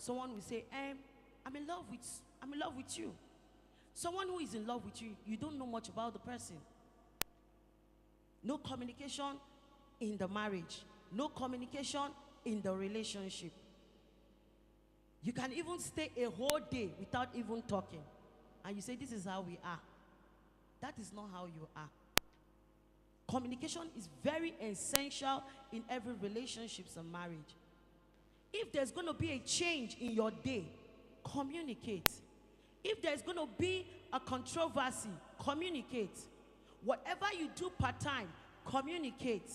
Someone will say, I'm in love with you. Someone who is in love with you, you don't know much about the person. No communication in the marriage. No communication in the relationship. You can even stay a whole day without even talking. And you say, this is how we are. That is not how you are. Communication is very essential in every relationship and marriage. If there's going to be a change in your day, communicate. If there's going to be a controversy, communicate. Whatever you do part-time, communicate.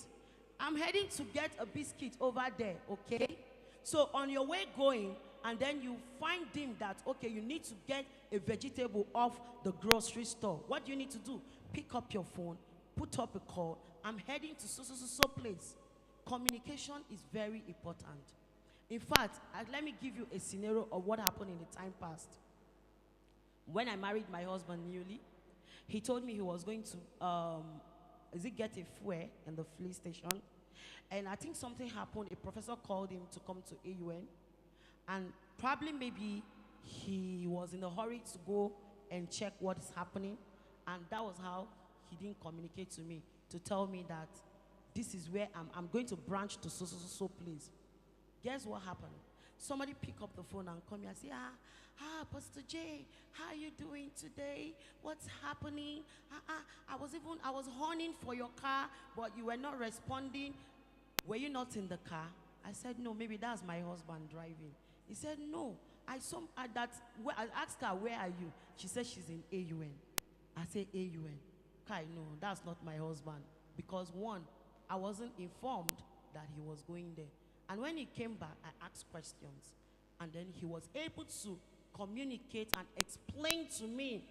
I'm heading to get a biscuit over there, okay? So on your way going, and then you find him that, okay, you need to get a vegetable off the grocery store. What do you need to do? Pick up your phone, put up a call. I'm heading to so place. Communication is very important. In fact, let me give you a scenario of what happened in the time past. When I married my husband newly, he told me he was going to, get a fuel in the fuel station. And I think something happened. A professor called him to come to AUN. And probably maybe he was in a hurry to go and check what is happening. And that was how he didn't communicate to me, to tell me that this is where I'm going to branch to so place. Guess what happened? Somebody pick up the phone and come here and say, Pastor J, how are you doing today? What's happening? I was horning for your car, but you were not responding. Were you not in the car? I said, no, maybe that's my husband driving. He said, no. I asked her, where are you? She said she's in AUN. I said, AUN. Kai, no, that's not my husband. Because one, I wasn't informed that he was going there. And when he came back, I asked questions. And then he was able to communicate and explain to me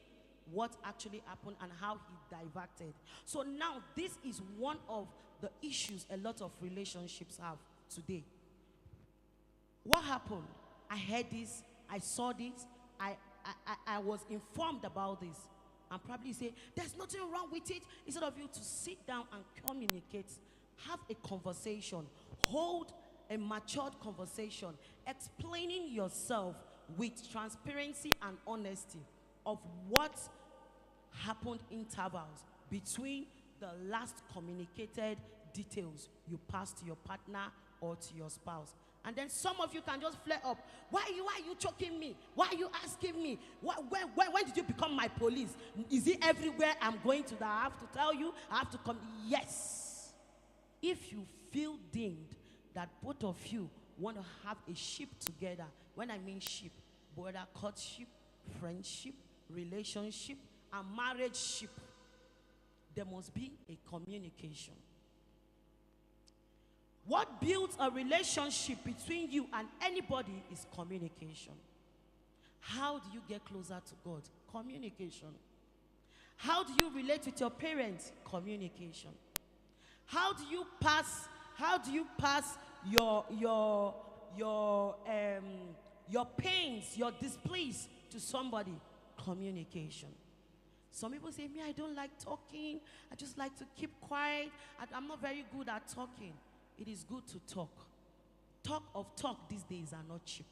what actually happened and how he diverted. So now this is one of the issues a lot of relationships have today. What happened? I heard this, I saw this, I was informed about this. And probably say, there's nothing wrong with it. Instead of you to sit down and communicate, have a conversation, hold a matured conversation, explaining yourself with transparency and honesty of what happened intervals between the last communicated details you passed to your partner or to your spouse. And then some of you can just flare up. Why are you choking me? Why are you asking me? When did you become my police? Is it everywhere I'm going to that I have to tell you? I have to come? Yes. If you feel deemed that both of you want to have a ship together, when I mean ship, border courtship, friendship, relationship, and marriage ship, there must be a communication. What builds a relationship between you and anybody is communication. How do you get closer to God? Communication. How do you relate with your parents? Communication. How do you pass your pains, your displease to somebody? Communication. Some people say, me, I don't like talking. I just like to keep quiet. I'm not very good at talking. It is good to talk. Talk these days are not cheap.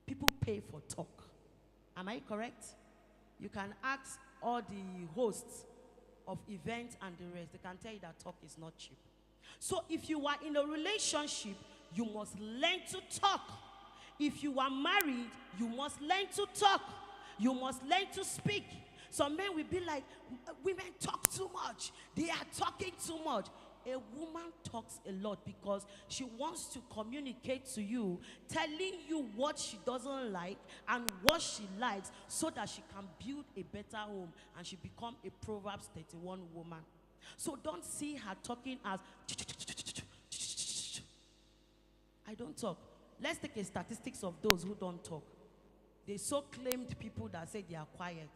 People pay for talk. Am I correct? You can ask all the hosts of events and the rest. They can tell you that talk is not cheap. So if you are in a relationship, you must learn to talk. If you are married, you must learn to talk. You must learn to speak. Some men will be like, women talk too much. They are talking too much. A woman talks a lot because she wants to communicate to you, telling you what she doesn't like and what she likes so that she can build a better home and she become a Proverbs 31 woman. So don't see her talking as, I don't talk. Let's take a statistics of those who don't talk. They so claimed people that say they are quiet.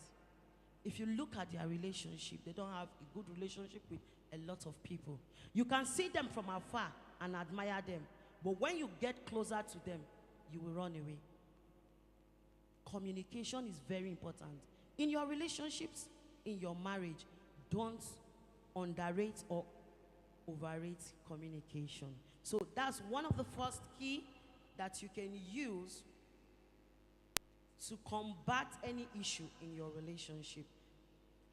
If you look at their relationship, they don't have a good relationship with a lot of people. You can see them from afar and admire them, but when you get closer to them, you will run away. Communication is very important. In your relationships, in your marriage, don't underrate or overrate communication. So that's one of the first key that you can use to combat any issue in your relationship.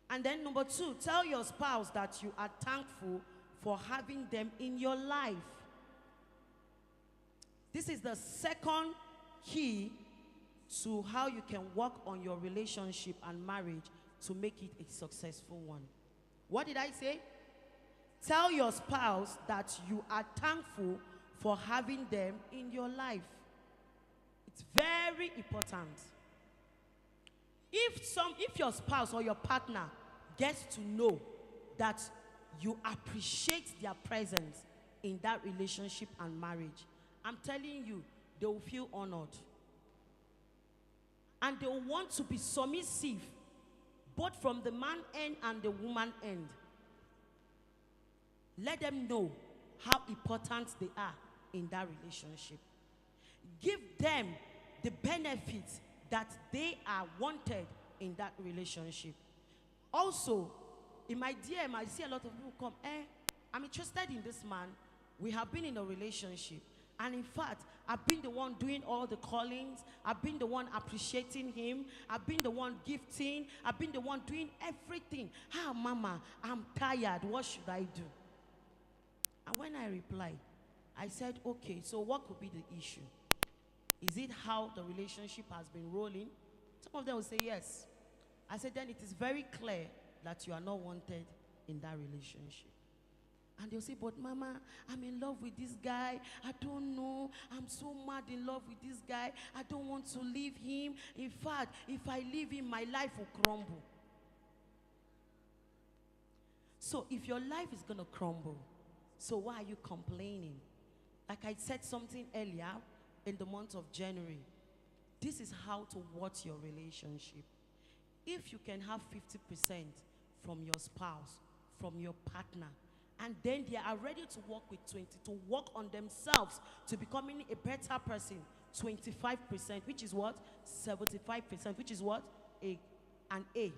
And then number 2, tell your spouse that you are thankful for having them in your life. This is the second key to how you can work on your relationship and marriage to make it a successful one. What did I say? Tell your spouse that you are thankful for having them in your life. It's very important. If your spouse or your partner gets to know that you appreciate their presence in that relationship and marriage, I'm telling you, they will feel honored. And they will want to be submissive, both from the man end and the woman end. Let them know how important they are in that relationship. Give them the benefits that they are wanted in that relationship. Also, in my DM, I see a lot of people come, I'm interested in this man. We have been in a relationship. And in fact, I've been the one doing all the callings. I've been the one appreciating him. I've been the one gifting. I've been the one doing everything. Mama, I'm tired. What should I do? And when I replied, I said, okay, so what could be the issue? Is it how the relationship has been rolling? Some of them will say yes. I said, then it is very clear that you are not wanted in that relationship. And they'll say, but Mama, I'm in love with this guy. I don't know. I'm so mad in love with this guy. I don't want to leave him. In fact, if I leave him, my life will crumble. So if your life is going to crumble, so why are you complaining? Like I said something earlier in the month of January, this is how to watch your relationship. If you can have 50% from your spouse, from your partner, and then they are ready to work with 20, to work on themselves, to becoming a better person, 25%, which is what? 75%, which is what? An A.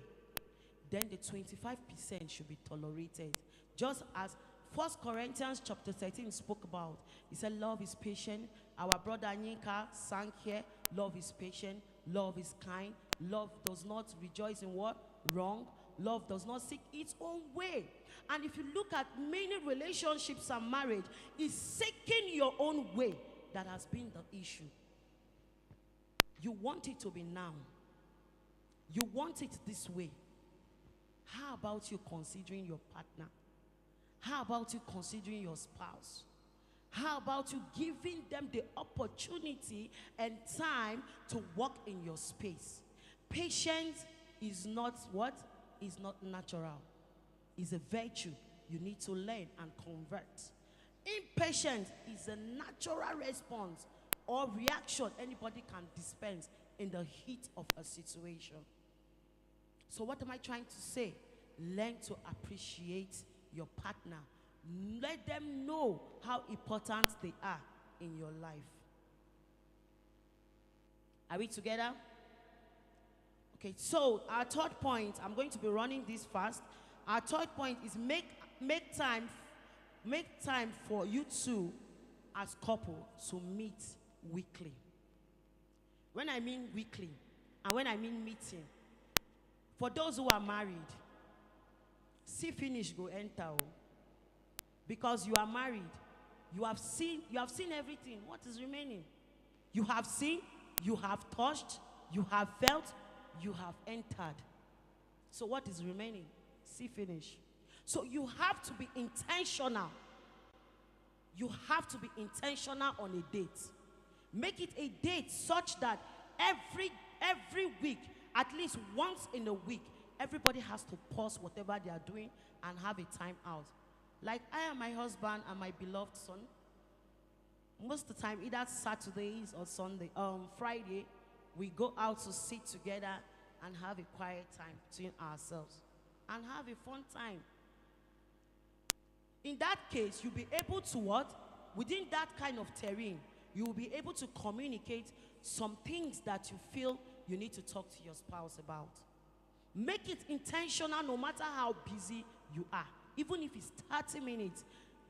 Then the 25% should be tolerated. Just as 1 Corinthians chapter 13 spoke about. He said, love is patient. Our brother Anyinka sang here, love is patient, love is kind, love does not rejoice in what? Wrong. Love does not seek its own way. And if you look at many relationships and marriage, it's seeking your own way that has been the issue. You want it to be now. You want it this way. How about you considering your partner? How about you considering your spouse? How about you giving them the opportunity and time to walk in your space? Patience is not what? Is not natural. It's a virtue you need to learn and convert. Impatience is a natural response or reaction anybody can dispense in the heat of a situation. So what am I trying to say? Learn to appreciate your partner. Let them know how important they are in your life. Are we together? Okay, so our third point, I'm going to be running this fast. Our third point is make time for you two as couple to meet weekly. When I mean weekly, and when I mean meeting, for those who are married, see finish go enter. Because you are married, you have seen everything. What is remaining? You have seen, you have touched, you have felt, you have entered. So what is remaining? See finish. So you have to be intentional. You have to be intentional on a date. Make it a date such that every week, at least once in a week, everybody has to pause whatever they are doing and have a time out. Like I and my husband and my beloved son, most of the time, either Saturdays or Friday, we go out to sit together and have a quiet time between ourselves and have a fun time. In that case, you'll be able to what? Within that kind of terrain, you will be able to communicate some things that you feel you need to talk to your spouse about. Make it intentional no matter how busy you are. Even if it's 30 minutes,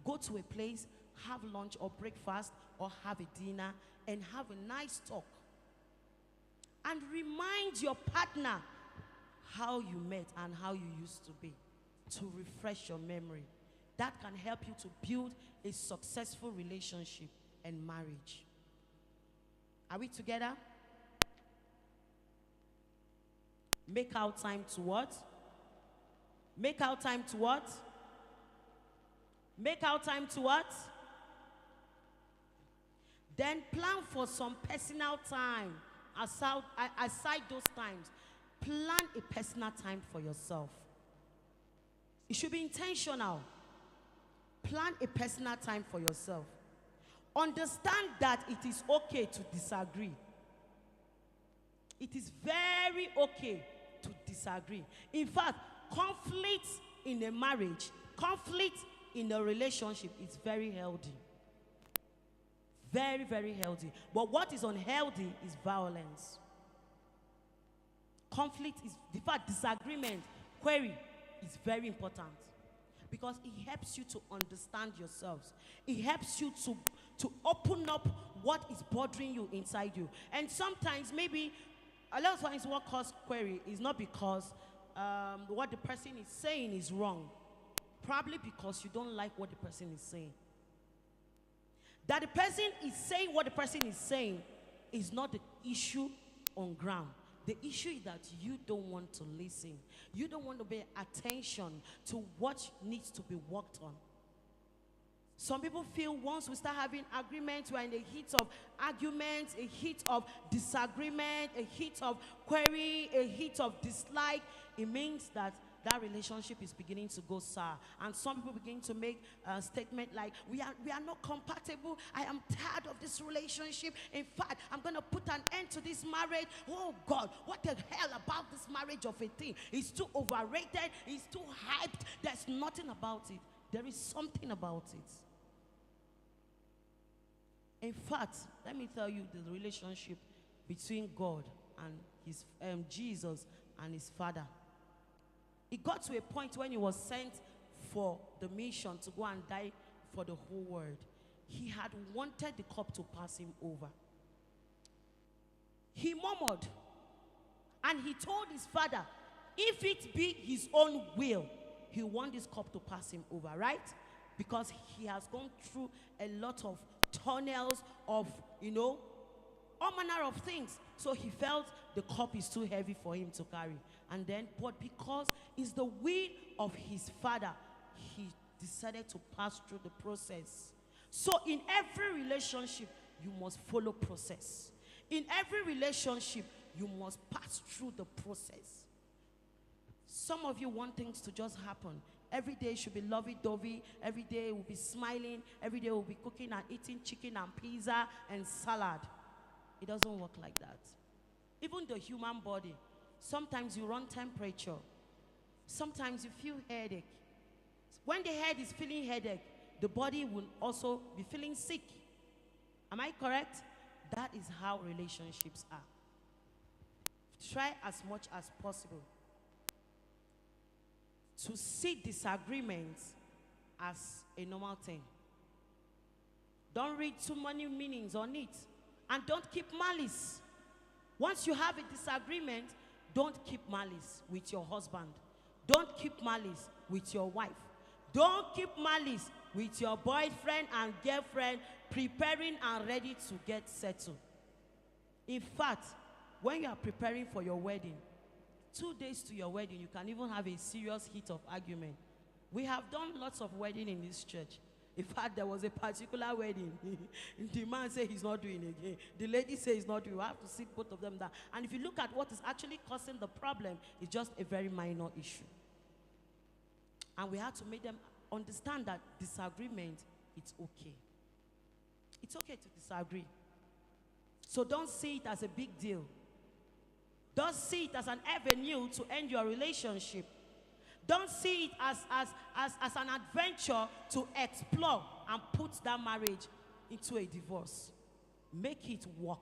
go to a place, have lunch or breakfast or have a dinner, and have a nice talk. And remind your partner how you met and how you used to be, to refresh your memory. That can help you to build a successful relationship and marriage. Are we together? Make out time to what? Make out time to what? Make out time to what? Then plan for some personal time. Aside those times, plan a personal time for yourself. It should be intentional. Plan a personal time for yourself. Understand that it is okay to disagree. It is very okay to disagree. In fact, conflict in a marriage, conflict in a relationship is very healthy. Very, very healthy. But what is unhealthy is violence. Conflict is, in fact, disagreement, query is very important. Because it helps you to understand yourselves. It helps you to open up what is bothering you inside you. And sometimes, maybe, a lot of times what causes query is not because what the person is saying is wrong. Probably because you don't like what the person is saying. That the person is saying what the person is saying is not the issue on ground. The issue is that you don't want to listen. You don't want to pay attention to what needs to be worked on. Some people feel once we start having agreements, we're in the heat of arguments, a heat of disagreement, a heat of query, a heat of dislike. It means that that relationship is beginning to go sour. And some people begin to make a statement like, we are not compatible. I am tired of this relationship. In fact, I'm going to put an end to this marriage. Oh God, what the hell about this marriage of a thing? It's too overrated. It's too hyped. There's nothing about it. There is something about it. In fact, let me tell you the relationship between God and his Jesus and his Father. It got to a point when he was sent for the mission to go and die for the whole world. He had wanted the cup to pass him over. He murmured and he told his Father, if it be his own will, he wants this cup to pass him over, right? Because he has gone through a lot of tunnels of, all manner of things. So he felt the cup is too heavy for him to carry. And then, but because it's the will of his Father, he decided to pass through the process. So in every relationship, you must follow process. In every relationship, you must pass through the process. Some of you want things to just happen. Every day should be lovey-dovey. Every day will be smiling. Every day will be cooking and eating chicken and pizza and salad. It doesn't work like that. Even the human body, sometimes you run temperature. Sometimes you feel headache. When the head is feeling headache, the body will also be feeling sick. Am I correct? That is how relationships are. Try as much as possible to see disagreements as a normal thing. Don't read too many meanings on it. And don't keep malice. Once you have a disagreement, don't keep malice with your husband. Don't keep malice with your wife. Don't keep malice with your boyfriend and girlfriend preparing and ready to get settled. In fact, when you are preparing for your wedding, 2 days to your wedding, you can even have a serious heat of argument. We have done lots of wedding in this church. In fact, there was a particular wedding. The man said he's not doing it again. The lady said he's not doing it. We have to sit both of them down. And if you look at what is actually causing the problem, it's just a very minor issue. And we have to make them understand that disagreement, it's okay. It's okay to disagree. So don't see it as a big deal. Don't see it as an avenue to end your relationship. Don't see it as an adventure to explore and put that marriage into a divorce. Make it work.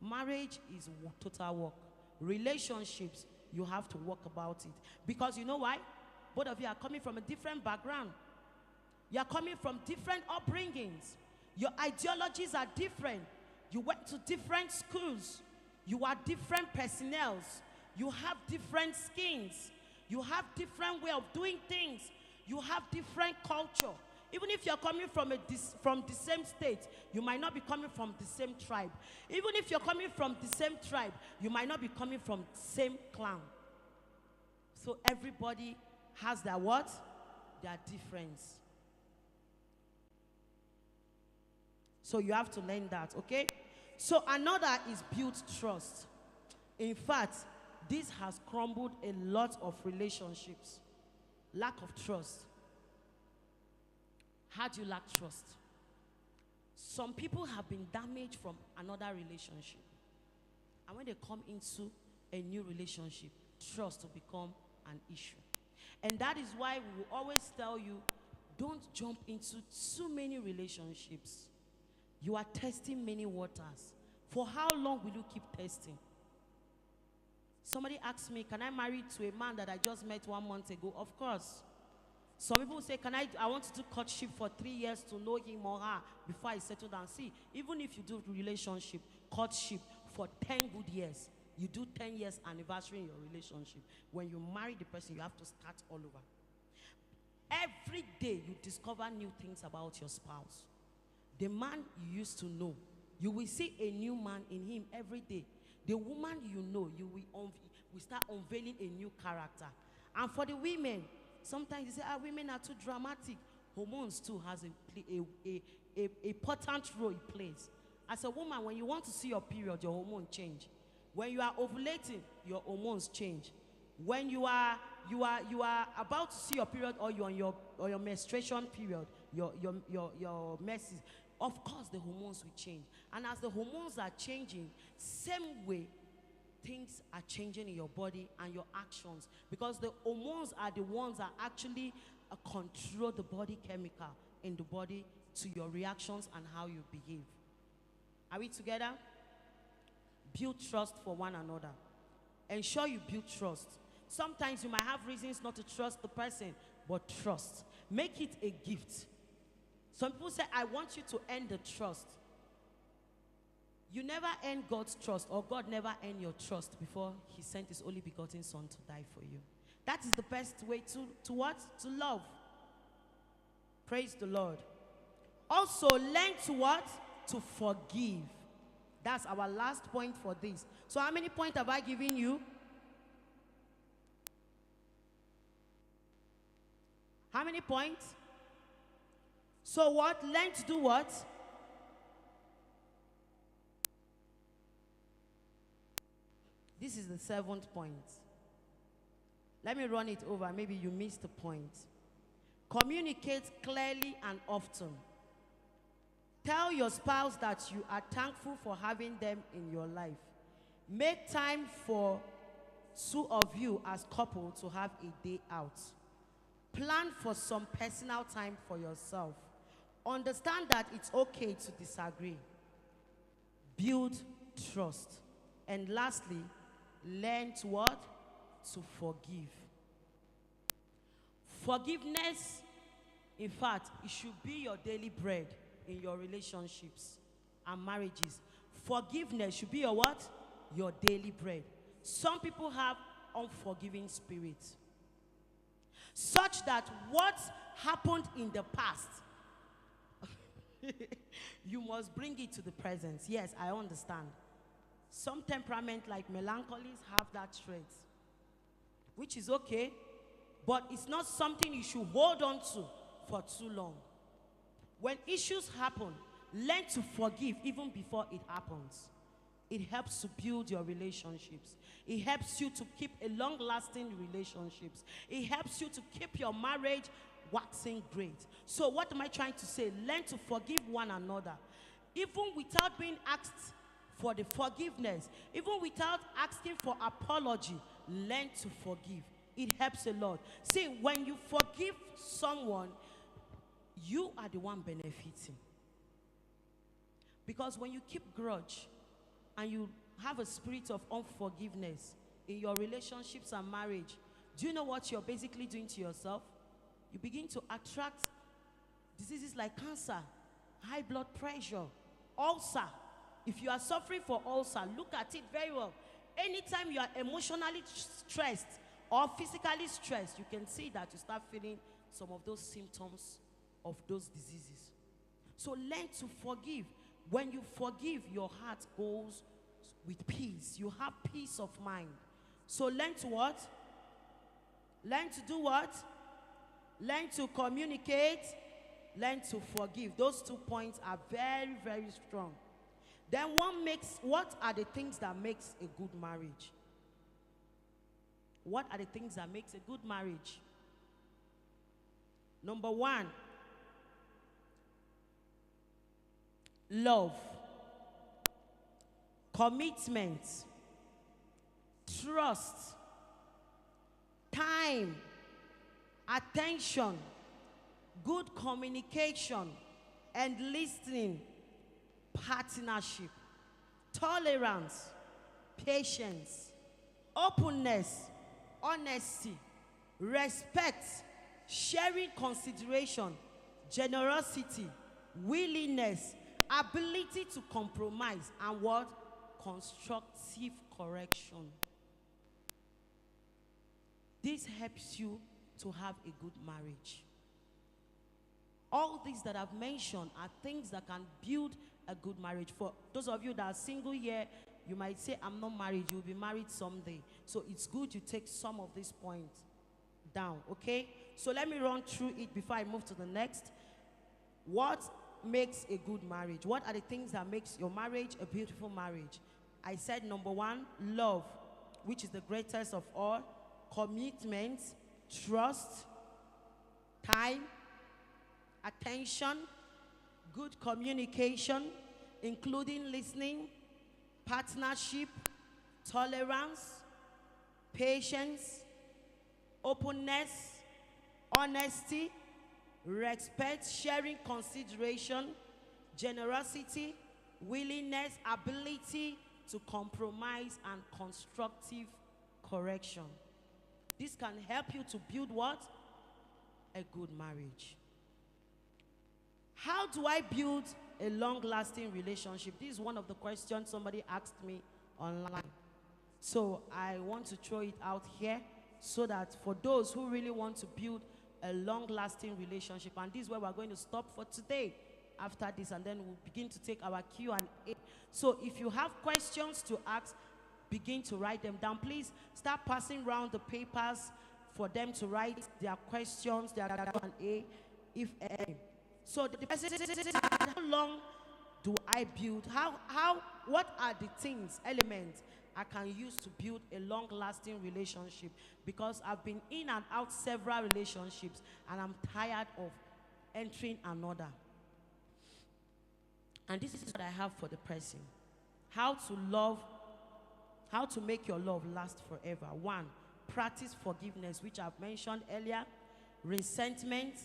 Marriage is total work. Relationships, you have to work about it. Because you know why? Both of you are coming from a different background. You are coming from different upbringings. Your ideologies are different. You went to different schools. You are different personnel. You have different skins. You have different way of doing things. You have different culture. Even if you're coming from the same state, you might not be coming from the same tribe. Even if you're coming from the same tribe, you might not be coming from the same clan. So everybody has their what? Their difference. So you have to learn that, okay? So another is build trust. In fact, this has crumbled a lot of relationships. Lack of trust. How do you lack trust? Some people have been damaged from another relationship. And when they come into a new relationship, trust will become an issue. And that is why we will always tell you, don't jump into too many relationships. You are testing many waters. For how long will you keep testing? Somebody asked me, can I marry to a man that I just met 1 month ago? Of course. Some people say, I want to do courtship for 3 years to know him or her before I settle down. See, even if you do relationship, courtship for 10 good years, you do 10 years anniversary in your relationship. When you marry the person, you have to start all over. Every day you discover new things about your spouse. The man you used to know, you will see a new man in him every day. The woman you know, you will start unveiling a new character. And for the women, sometimes you say, women are too dramatic. Hormones too has a important role it plays. As a woman, when you want to see your period, your hormones change. When you are ovulating, your hormones change. When you are about to see your period, or you're on your menstruation period, your menses, of course the hormones will change. And as the hormones are changing, same way things are changing in your body and your actions, because the hormones are the ones that actually control the body chemical in the body to your reactions and how you behave. Are we together? Build trust for one another. Ensure you build trust. Sometimes you might have reasons not to trust the person, but trust. Make it a gift. Some people say, I want you to earn the trust. You never earn God's trust, or God never earned your trust before he sent his only begotten son to die for you. That is the best way to what? To love. Praise the Lord. Also, learn to what? To forgive. That's our last point for this. So how many points have I given you? How many points? So what? Learn to do what? This is the 7th point. Let me run it over. Maybe you missed the point. Communicate clearly and often. Tell your spouse that you are thankful for having them in your life. Make time for 2 of you as couple to have a day out. Plan for some personal time for yourself. Understand that it's okay to disagree. Build trust. And lastly, learn to what? To forgive. Forgiveness, in fact, it should be your daily bread in your relationships and marriages. Forgiveness should be your what? Your daily bread. Some people have unforgiving spirits, such that what happened in the past, you must bring it to the present. Yes, I understand. Some temperament, like melancholies, have that trait, which is okay, but it's not something you should hold on to for too long. When issues happen, learn to forgive even before it happens. It helps to build your relationships. It helps you to keep a long-lasting relationships. It helps you to keep your marriage waxing great. So what am I trying to say? Learn to forgive one another. Even without being asked for the forgiveness, even without asking for apology, learn to forgive. It helps a lot. See, when you forgive someone, you are the one benefiting. Because when you keep grudge and you have a spirit of unforgiveness in your relationships and marriage, do you know what you're basically doing to yourself? You begin to attract diseases like cancer, high blood pressure, ulcer, If you are suffering for ulcer, look at it very well. Anytime you are emotionally stressed or physically stressed, you can see that you start feeling some of those symptoms of those diseases. So learn to forgive. When you forgive, your heart goes with peace. You have peace of mind. So learn to what? Learn to do what? Learn to communicate. Learn to forgive. Those 2 points are very, very strong. Then what are the things that makes a good marriage? What are the things that makes a good marriage? Number 1, love, commitment, trust, time, attention, good communication and listening, partnership, tolerance, patience, openness, honesty, respect, sharing consideration, generosity, willingness, ability to compromise, and what? Constructive correction. This helps you to have a good marriage. All these that I've mentioned are things that can build a good marriage. For those of you that are single here, you might say, I'm not married. You'll be married someday. So it's good you take some of these points down, okay? So let me run through it before I move to the next. What makes a good marriage? What are the things that makes your marriage a beautiful marriage? I said number 1, love, which is the greatest of all. Commitment, trust, time, attention, good communication, including listening, partnership, tolerance, patience, openness, honesty, respect, sharing consideration, generosity, willingness, ability to compromise, and constructive correction. This can help you to build what? A good marriage. How do I build a long-lasting relationship? This is one of the questions somebody asked me online. So I want to throw it out here so that for those who really want to build a long-lasting relationship, and this is where we're going to stop for today after this, and then we'll begin to take our Q&A. So if you have questions to ask, begin to write them down. Please start passing around the papers for them to write their questions, their Q&A, if any. So the person says, how long do I build? What are the things, elements I can use to build a long-lasting relationship? Because I've been in and out several relationships and I'm tired of entering another. And this is what I have for the person. How to make your love last forever. 1, practice forgiveness, which I've mentioned earlier. Resentment,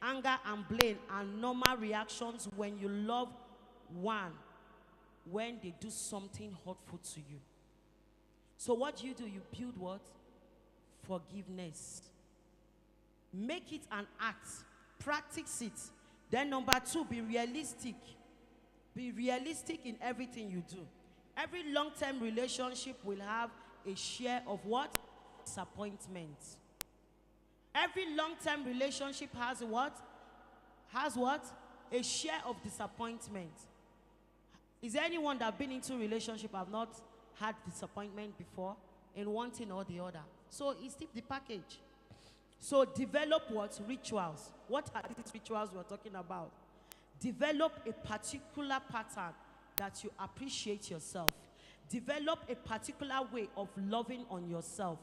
anger and blame are normal reactions when you love one, when they do something hurtful to you. So what do? You build what? Forgiveness. Make it an act. Practice it. Then number 2, be realistic. Be realistic in everything you do. Every long-term relationship will have a share of what? Disappointment. Every long-term relationship has what? Has what? A share of disappointment. Is there anyone that have been into a relationship have not had disappointment before in one thing or the other? So it's the package. So develop what? Rituals. What are these rituals we're talking about? Develop a particular pattern that you appreciate yourself. Develop a particular way of loving on yourself.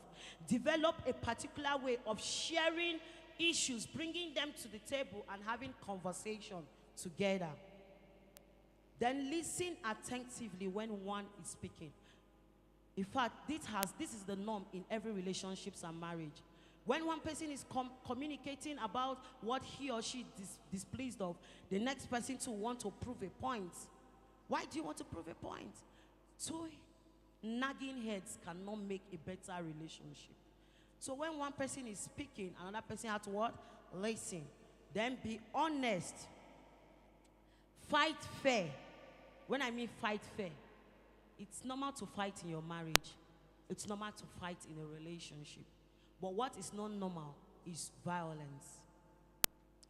Develop a particular way of sharing issues, bringing them to the table and having conversation together. Then listen attentively when one is speaking. In fact, this is the norm in every relationships and marriage. When one person is communicating about what he or she is displeased of, the next person to want to prove a point. Why do you want to prove a point? Two nagging heads cannot make a better relationship. So when one person is speaking, another person has to what? Listen. Then be honest. Fight fair. When I mean fight fair, it's normal to fight in your marriage. It's normal to fight in a relationship. But what is not normal is violence.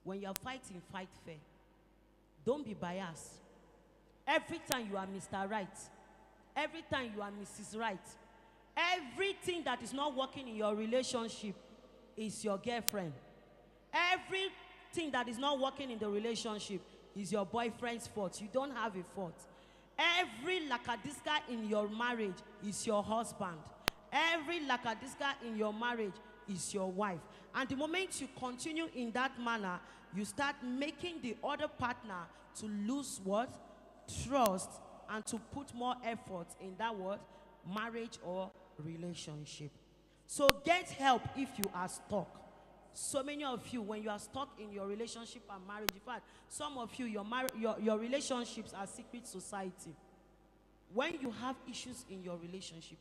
When you're fighting, fight fair. Don't be biased. Every time you are Mr. Right, every time you are Mrs. Right, everything that is not working in your relationship is your girlfriend. Everything that is not working in the relationship is your boyfriend's fault. You don't have a fault. Every lakadiska in your marriage is your husband. Every lakadiska in your marriage is your wife. And the moment you continue in that manner, you start making the other partner to lose what? Trust, and to put more effort in that what? Marriage or relationship. So get help if you are stuck. So many of you, when you are stuck in your relationship and marriage, in fact, some of you, your relationships are secret society. When you have issues in your relationship,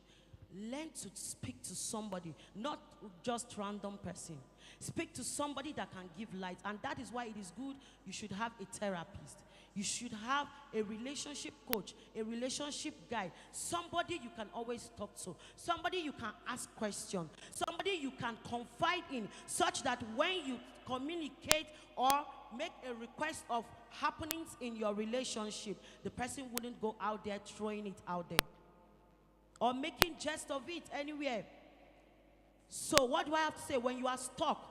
learn to speak to somebody, not just random person. Speak to somebody that can give light. And that is why it is good you should have a therapist. You should have a relationship coach, a relationship guide, somebody you can always talk to, somebody you can ask questions, somebody you can confide in, such that when you communicate or make a request of happenings in your relationship, the person wouldn't go out there throwing it out there or making jest of it anywhere. So what do I have to say? When you are stuck,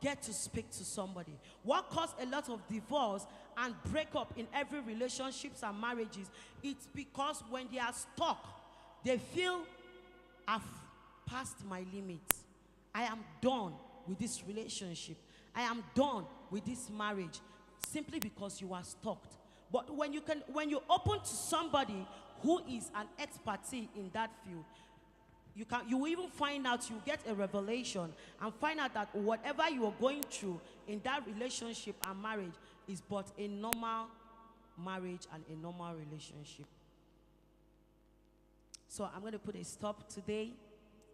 get to speak to somebody. What caused a lot of divorce and breakup in every relationships and marriages? It's because when they are stuck, they feel, I've passed my limits. I am done with this relationship. I am done with this marriage, simply because you are stuck. But when you open to somebody who is an expertise in that field, you will even find out, you get a revelation and find out that whatever you are going through in that relationship and marriage is but a normal marriage and a normal relationship. So I'm going to put a stop today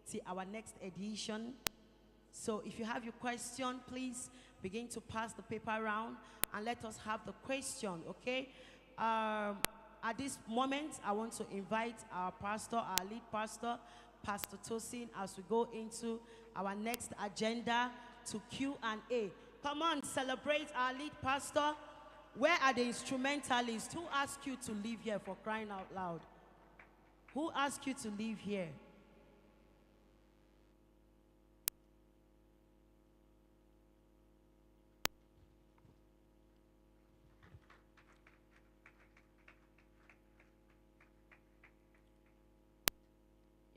till our next edition. So if you have your question, please begin to pass the paper around and let us have the question, okay? At this moment, I want to invite our pastor, our lead pastor, Pastor Tosin, as we go into our next agenda to Q&A. Come on, celebrate our lead pastor. Where are the instrumentalists? Who asked you to live here, for crying out loud? Who asked you to live here?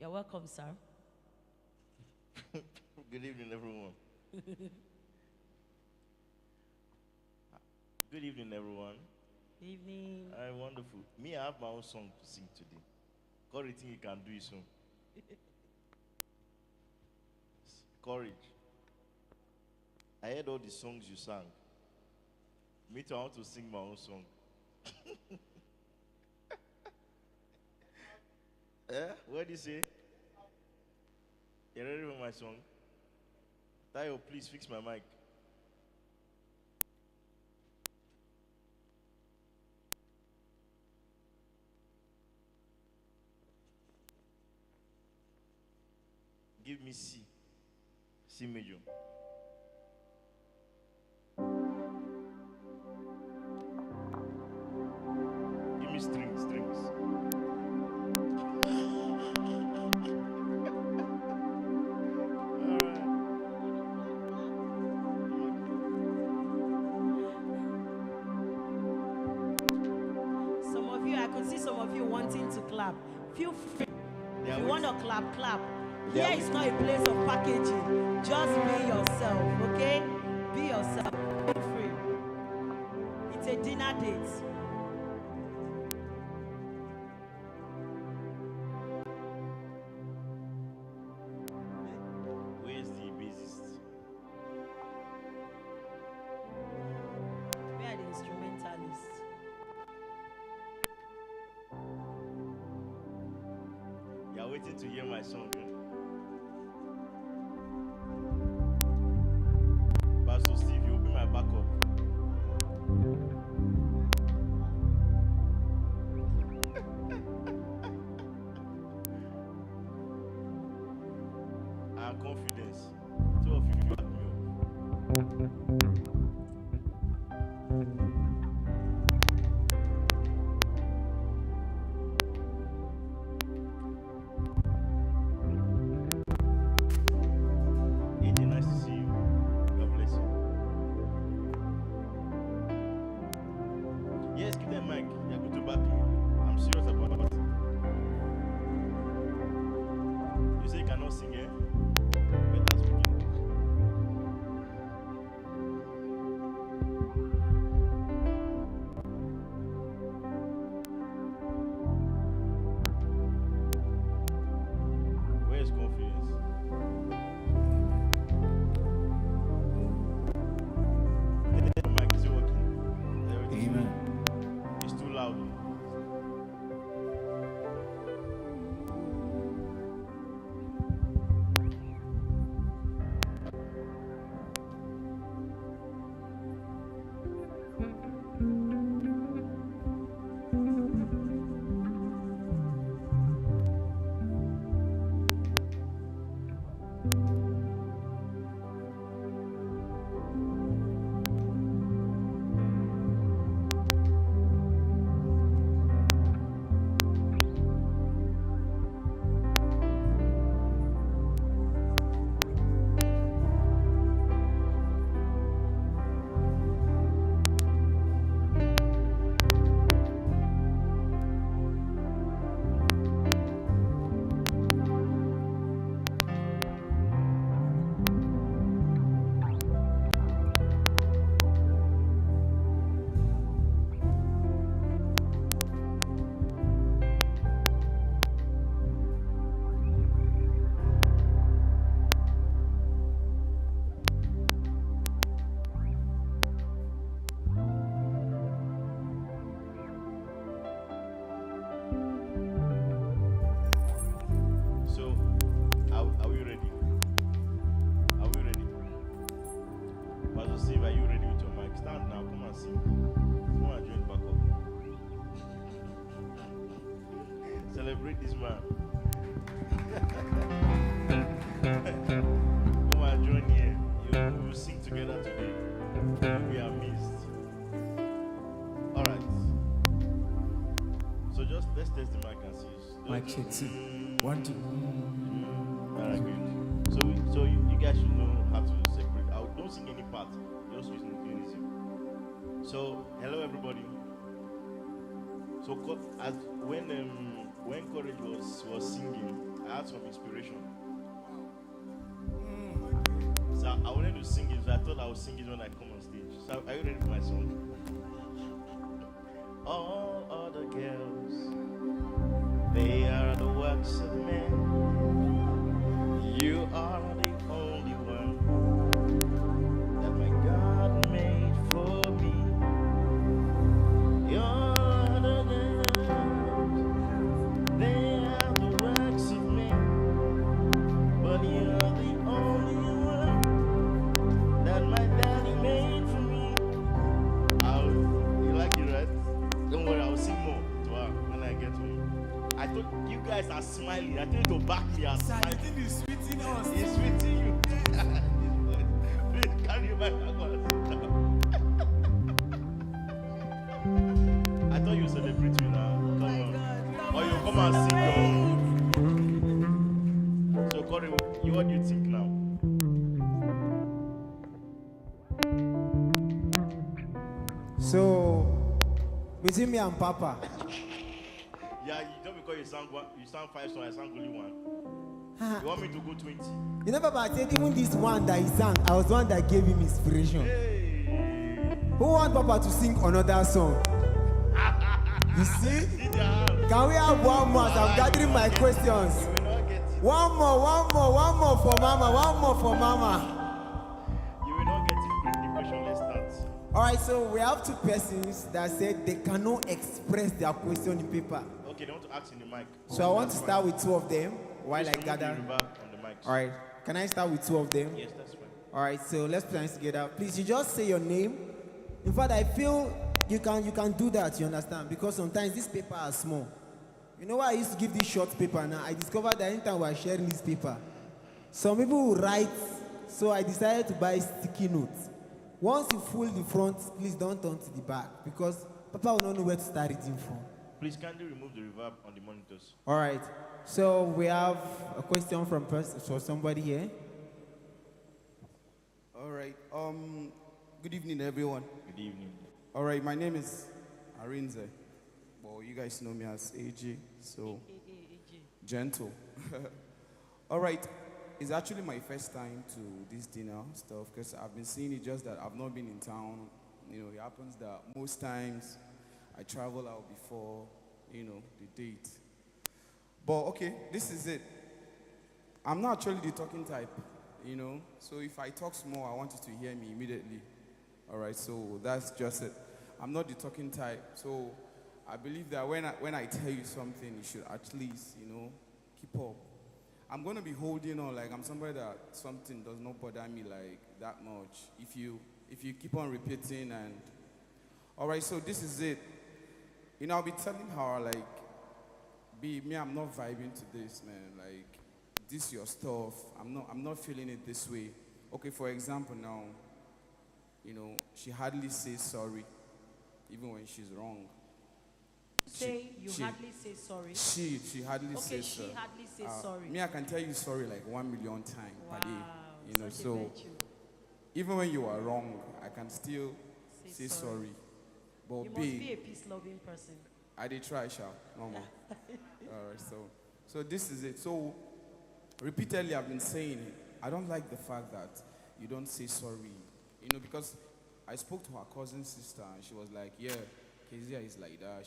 You're welcome, sir. Good evening, everyone. Good evening, everyone. Good evening. Wonderful. Me, I have my own song to sing today. God, think you can do it soon. Courage. I heard all the songs you sang. Me too, I want to sing my own song. What do you say? You ready for my song? Tayo, please fix my mic. Give me C. C major. Give me strings. Some of you wanting to clap. Feel free. If you want to clap, clap. Yeah, Here is not a place of packaging. Just be yourself, okay? Be yourself. Feel free. It's a dinner date. Where's the bassist? Where are the instrumentalists? You're waiting to hear my song. Pastor Steve, you'll be my backup. confidence. Two of you back me up. AJ, nice to see you. God bless you. Yes, give them mic. They're good to back you. I'm serious about it. You say you cannot sing, eh? Better speaking. Where is confidence? The mic is working. Amen. It's too loud. So, are we ready? Are we ready? Pastor Steve, are you ready with your mic? Stand now, come and sing. Come and join back up. Celebrate this man. Come and join here. We will sing together today. You'll be amazed. Alright. So just let's test the mic and see. Mic check 2. 1, 2. Alright, good. So you guys should know how to separate. Don't sing any part. Just use unison. So hello everybody. So as when Courage was singing, I had some inspiration. So I wanted to sing it. So I thought I would sing it when I come on stage. So are you ready for my song? All other girls, they are the works of men. You are the only one that my God made for me. You're the girls, they are the works of men, but you are the only one that my daddy made for me. You like it, right? Don't worry, I'll sing more to her when I get home. I thought you guys are smiling. I think to back me as smiling. He's sweeting us. He's sweeting you. Please carry your back. I thought you celebrate me now. Come on. Or you come and sing your. So Corey, what do you think now? So, between me and Papa, Yeah, you don't because you sound 5 songs, I sang only 1. You want me to go 20? you know, Papa, I said even this one that he sang, I was the one that gave him inspiration. Hey. Who want Papa to sing another song? You see? Can we have one more as I'm gathering my questions? You will not get it. One more for Mama, one more for Mama. You will not get it. Bring the question, let's start. Alright, so we have 2 persons that said they cannot express their question in paper. Okay, they want to ask in the mic. So I want to start with 2 of them while I Please remove the gather. reverb on the mic. Alright, can I start with 2 of them? Yes, that's fine. Alright, so let's plan this together. Please, you just say your name. In fact, I feel you can do that, you understand? Because sometimes this paper are small. You know why I used to give this short paper now? I discovered that anytime we are sharing this paper, Some people will write, so I decided to buy sticky notes. Once you fold the front, please don't turn to the back because Papa will not know where to start reading from. Please kindly remove the reverb on the monitors. All right. So we have a question from somebody here. All right. Good evening, everyone. Good evening. All right. My name is Arinze. Well, you guys know me as AJ. So gentle. All right. It's actually my first time to this dinner stuff because I've been seeing it, just that I've not been in town. You know, it happens that most times I travel out before, you know, the date. But okay, this is it. I'm not actually the talking type, you know. So if I talk small, I want you to hear me immediately. All right, so that's just it. I'm not the talking type. So I believe that when I tell you something, you should at least, you know, keep up. I'm going to be holding on like I'm somebody that something does not bother me like that much. If you keep on repeating and... All right, so this is it. You know, I'll be telling her like, I'm not vibing to this, man. Like, this is your stuff. I'm not feeling it this way. Okay, for example now, you know, she hardly says sorry, even when she's wrong. She hardly say sorry. She hardly Okay, says she hardly says sorry. Me, I can tell you sorry like 1 million times Wow, per day. You know, such a so virtue. even when you are wrong, I can still say sorry. sorry. But You must be a peace-loving person. I did try, Sha. No more. All right, so this is it. So repeatedly, I've been saying it. I don't like the fact that you don't say sorry. You know, because I spoke to her cousin sister, and she was like, "Yeah, Kezia is like that.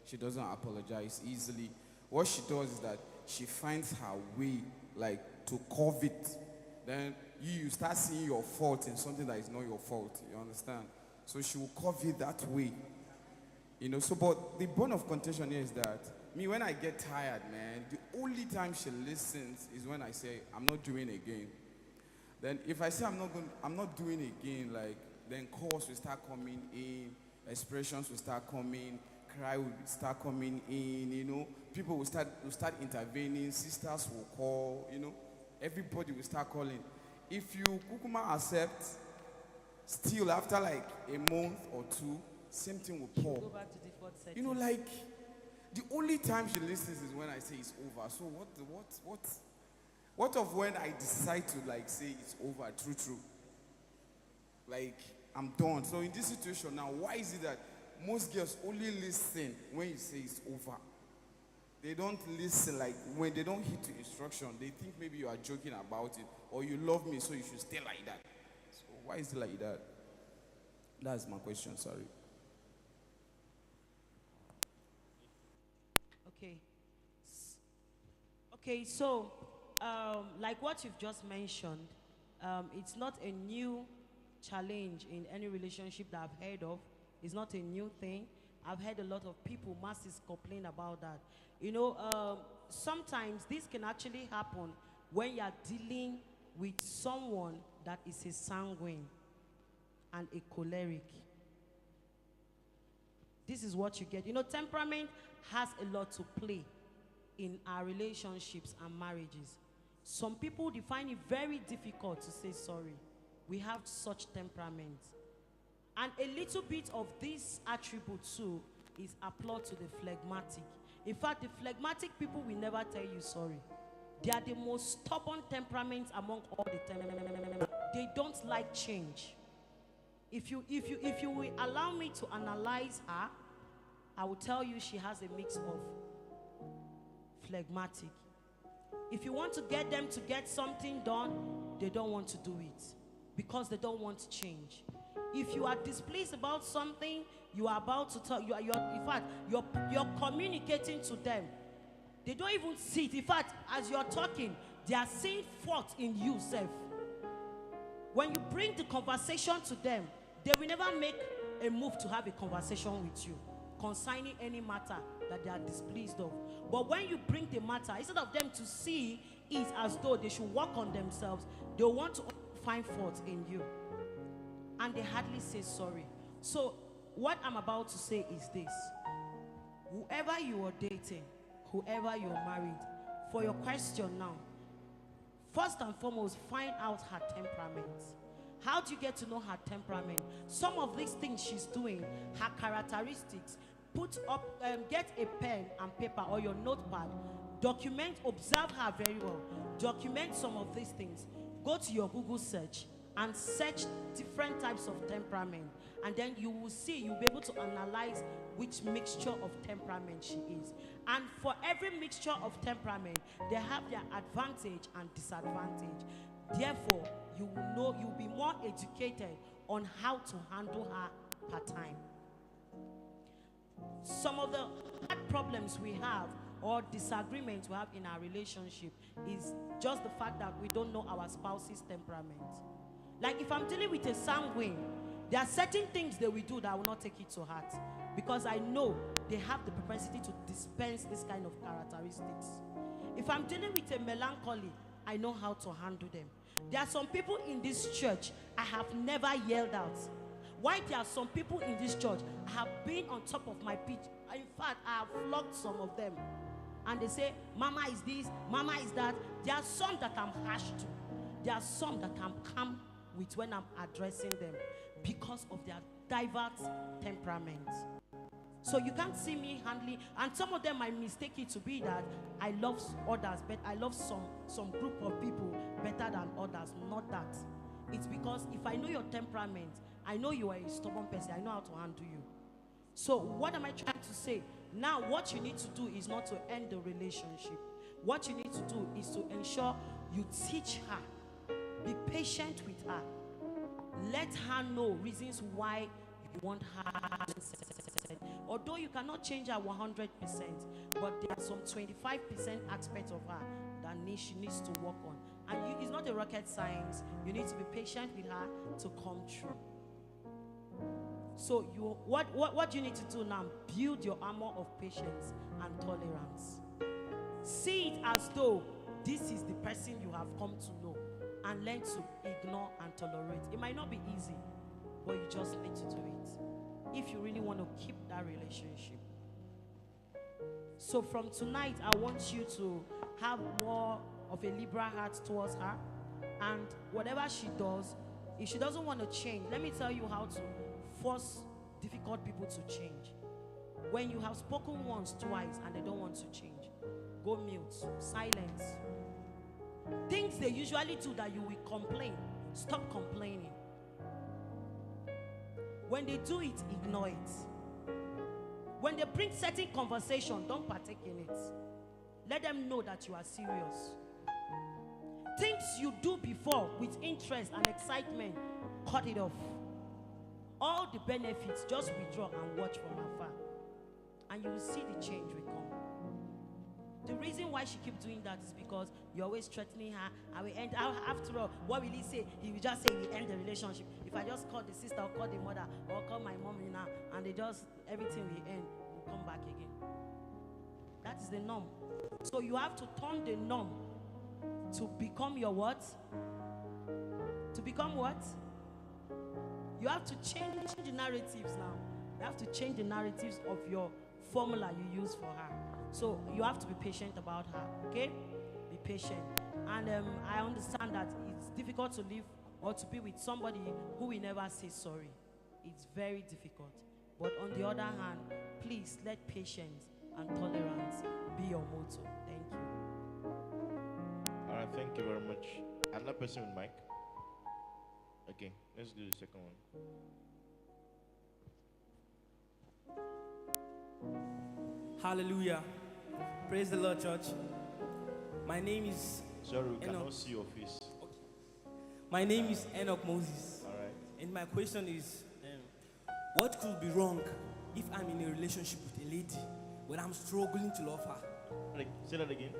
She doesn't apologize easily. What she does is that she finds her way, like, to cover it. Then you start seeing your fault in something that is not your fault. You understand? So she will cover it that way. You know, so, but the bone of contention here is that me, when I get tired, man, the only time she listens is when I say, I'm not doing again. Then if I say I'm not doing again, like, then calls will start coming in, expressions will start coming, cry will start coming in, you know, people will start intervening, sisters will call, you know, everybody will start calling. If you kukuma accept, still after like a month or two, same thing will Go pop. back to default setting. You know, like, the only time she listens is when I say it's over. So what of when I decide to like say it's over, true? Like, I'm done. So in this situation now, why is it that most girls only listen when you say it's over? They don't listen, like, when they don't hit the instruction, they think maybe you are joking about it, or you love me, so you should stay like that. So why is it like that? That's my question, sorry. Okay, so like what you've just mentioned, it's not a new challenge in any relationship that I've heard of. It's not a new thing. I've heard a lot of people, masses, complain about that. You know, sometimes this can actually happen when you're dealing with someone that is a sanguine and a choleric. This is what you get. You know, temperament has a lot to play in our relationships and marriages. Some people find it very difficult to say sorry. We have such temperament. And a little bit of this attribute too is applied to the phlegmatic. In fact, the phlegmatic people will never tell you sorry. They are the most stubborn temperaments among all the temperaments. They don't like change. If you will allow me to analyze her, I will tell you she has a mix of phlegmatic. If you want to get them to get something done, they don't want to do it because they don't want to change. If you are displeased about something, you are about to tell, in fact, you're communicating to them. They don't even see it. In fact, as you're talking, they are seeing fault in you, self. When you bring the conversation to them, they will never make a move to have a conversation with you concerning any matter that they are displeased of. But when you bring the matter, instead of them to see it as though they should work on themselves, they want to find fault in you. And they hardly say sorry. So what I'm about to say is this. Whoever you are dating, whoever you're married, for your question now, First and foremost, find out her temperament. How do you get to know her temperament? Some of these things she's doing, her characteristics, put up, get a pen and paper or your notepad, document, observe her very well, document some of these things. Go to your Google search and search different types of temperament, and then you will see, you'll be able to analyze which mixture of temperament she is. And for every mixture of temperament, they have their advantage and disadvantage. Therefore, you will know, you'll be more educated on how to handle her per time. Some of the hard problems we have or disagreements we have in our relationship is just the fact that we don't know our spouse's temperament. Like if I'm dealing with a sanguine, there are certain things they will do that I will not take it to heart, because I know they have the propensity to dispense this kind of characteristics. If I'm dealing with a melancholy, I know how to handle them. There are some people in this church I have never yelled out. Why there are some people in this church I have been on top of my pitch. In fact, I have flogged some of them. And they say, Mama is this, Mama is that. There are some that I'm harsh to. There are some that I'm calm with when I'm addressing them because of their diverse temperament. So you can't see me handling, and some of them might mistake it to be that I love others, but I love some group of people better than others. Not that. It's because if I know your temperament, I know you are a stubborn person, I know how to handle you. So what am I trying to say? Now what you need to do is not to end the relationship. What you need to do is to ensure you teach her. Be patient with her. Let her know reasons why you want her. Although you cannot change her 100%, but there are some 25% aspects of her that she needs to work on. And it's not a rocket science. You need to be patient with her to come true. So what you need to do now? Build your armor of patience and tolerance. See it as though this is the person you have come to know, and learn to ignore and tolerate. It might not be easy, but you just need to do it if you really want to keep that relationship. So from tonight, I want you to have more of a liberal heart towards her, and whatever she does, if she doesn't want to change, let me tell you how to force difficult people to change. When you have spoken once, twice, and they don't want to change, go mute, silence. Things they usually do that you will complain, stop complaining. When they do it, ignore it. When they bring certain conversation, don't partake in it. Let them know that you are serious. Things you do before with interest and excitement, cut it off. All the benefits, just withdraw and watch from afar, and you will see the change will come. The reason why she keeps doing that is because you're always threatening her. I will end. After all, what will he say? He will just say we end the relationship. If I just call the sister or call the mother or call my mom now, and they just, everything will end, will come back again. That is the norm. So you have to turn the norm to become your what? To become what? You have to change the narratives now. You have to change the narratives of your formula you use for her. So you have to be patient about her, okay? Be patient. And I understand that it's difficult to live or to be with somebody who will never say sorry. It's very difficult. But on the other hand, please let patience and tolerance be your motto. Thank you. All right, thank you very much. Another person with mic. Okay, let's do the second one. Hallelujah. Praise the Lord, church. My name is Sorry, we Enoch. cannot see your face. My name is Enoch Moses. All right. And my question is, what could be wrong if I'm in a relationship with a lady when I'm struggling to love her? Say that again.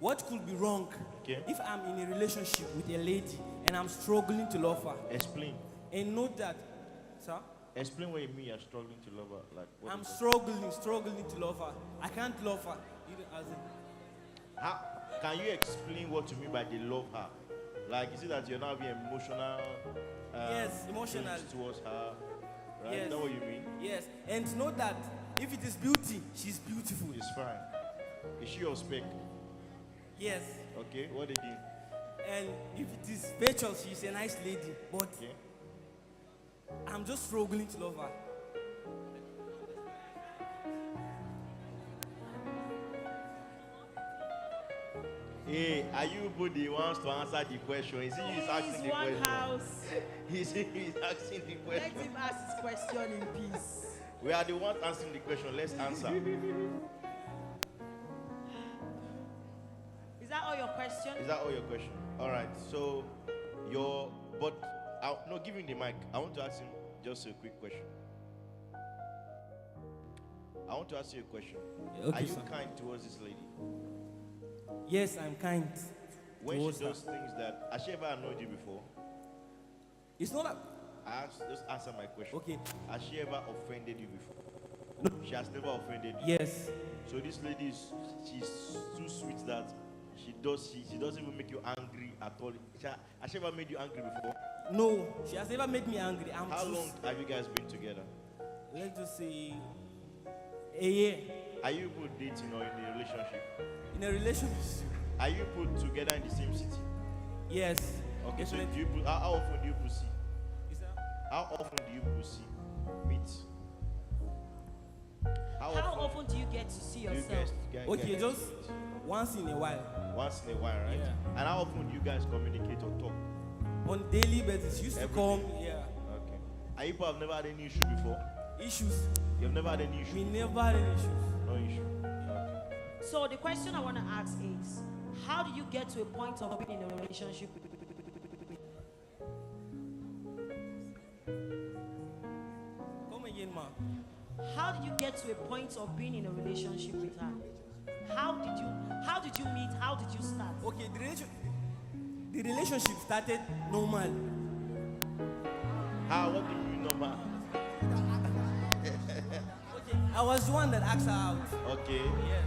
What could be wrong if I'm in a relationship with a lady and I'm struggling to love her? Explain. And note that, sir, Explain what you mean you're struggling to love her. Like, what I'm is it? struggling to love her. I can't love her. How can you explain what you mean by they love her? Like, is it that you're not being emotional? Yes, emotional towards her. Right? Yes. Is that what you mean? Yes, and know that if it is beauty, she's beautiful. It's fine. Is she your spec? Yes. Okay, what again? And if it is virtual, she's a nice lady. But Okay. I'm just struggling to love her. Hey, are you both the ones to answer the question? Is he who is asking He's the one question? house. He's asking the Let question. him ask his question in peace. We are the ones answering the question. Let's answer. Is that all your question? Is that all your question? All right. So, no, give him the mic. I want to ask him just a quick question. I want to ask you a question. Okay, Are you sir. kind towards this lady? Yes, I'm kind. When she towards does her. things that, has she ever annoyed you before? It's not a. Just answer my question. Okay. Has she ever offended you before? She has never offended you. Yes. So this lady she's too sweet that she doesn't even make you angry at all. Has she ever made you angry before? No, she has never made me angry. How long have you guys been together? Let's just say a year. Are you both dating or in a relationship? In a relationship. Are you put together in the same city? Yes. Okay, so Definitely. do you put, how often do you put see? Is that- How often do you put see? Meet? How often do you get to see do you yourself? guys Okay, get just to meet? once in a while. Once in a while, right? Yeah. And how often do you guys communicate or talk? On daily basis. She used to Every come. day? Yeah. Okay. And you people have never had any issue before? Issues. You've never had any issue? We never had any issues. No issue. Okay. So the question I want to ask is, how do you get to a point of being in a relationship with Come again, ma. How did you get to a point of being in a relationship with her? How did you meet? How did you start? Okay, the relationship started normal. How? What do you mean normal? Okay, I was the one that asked her out. Okay. Yes.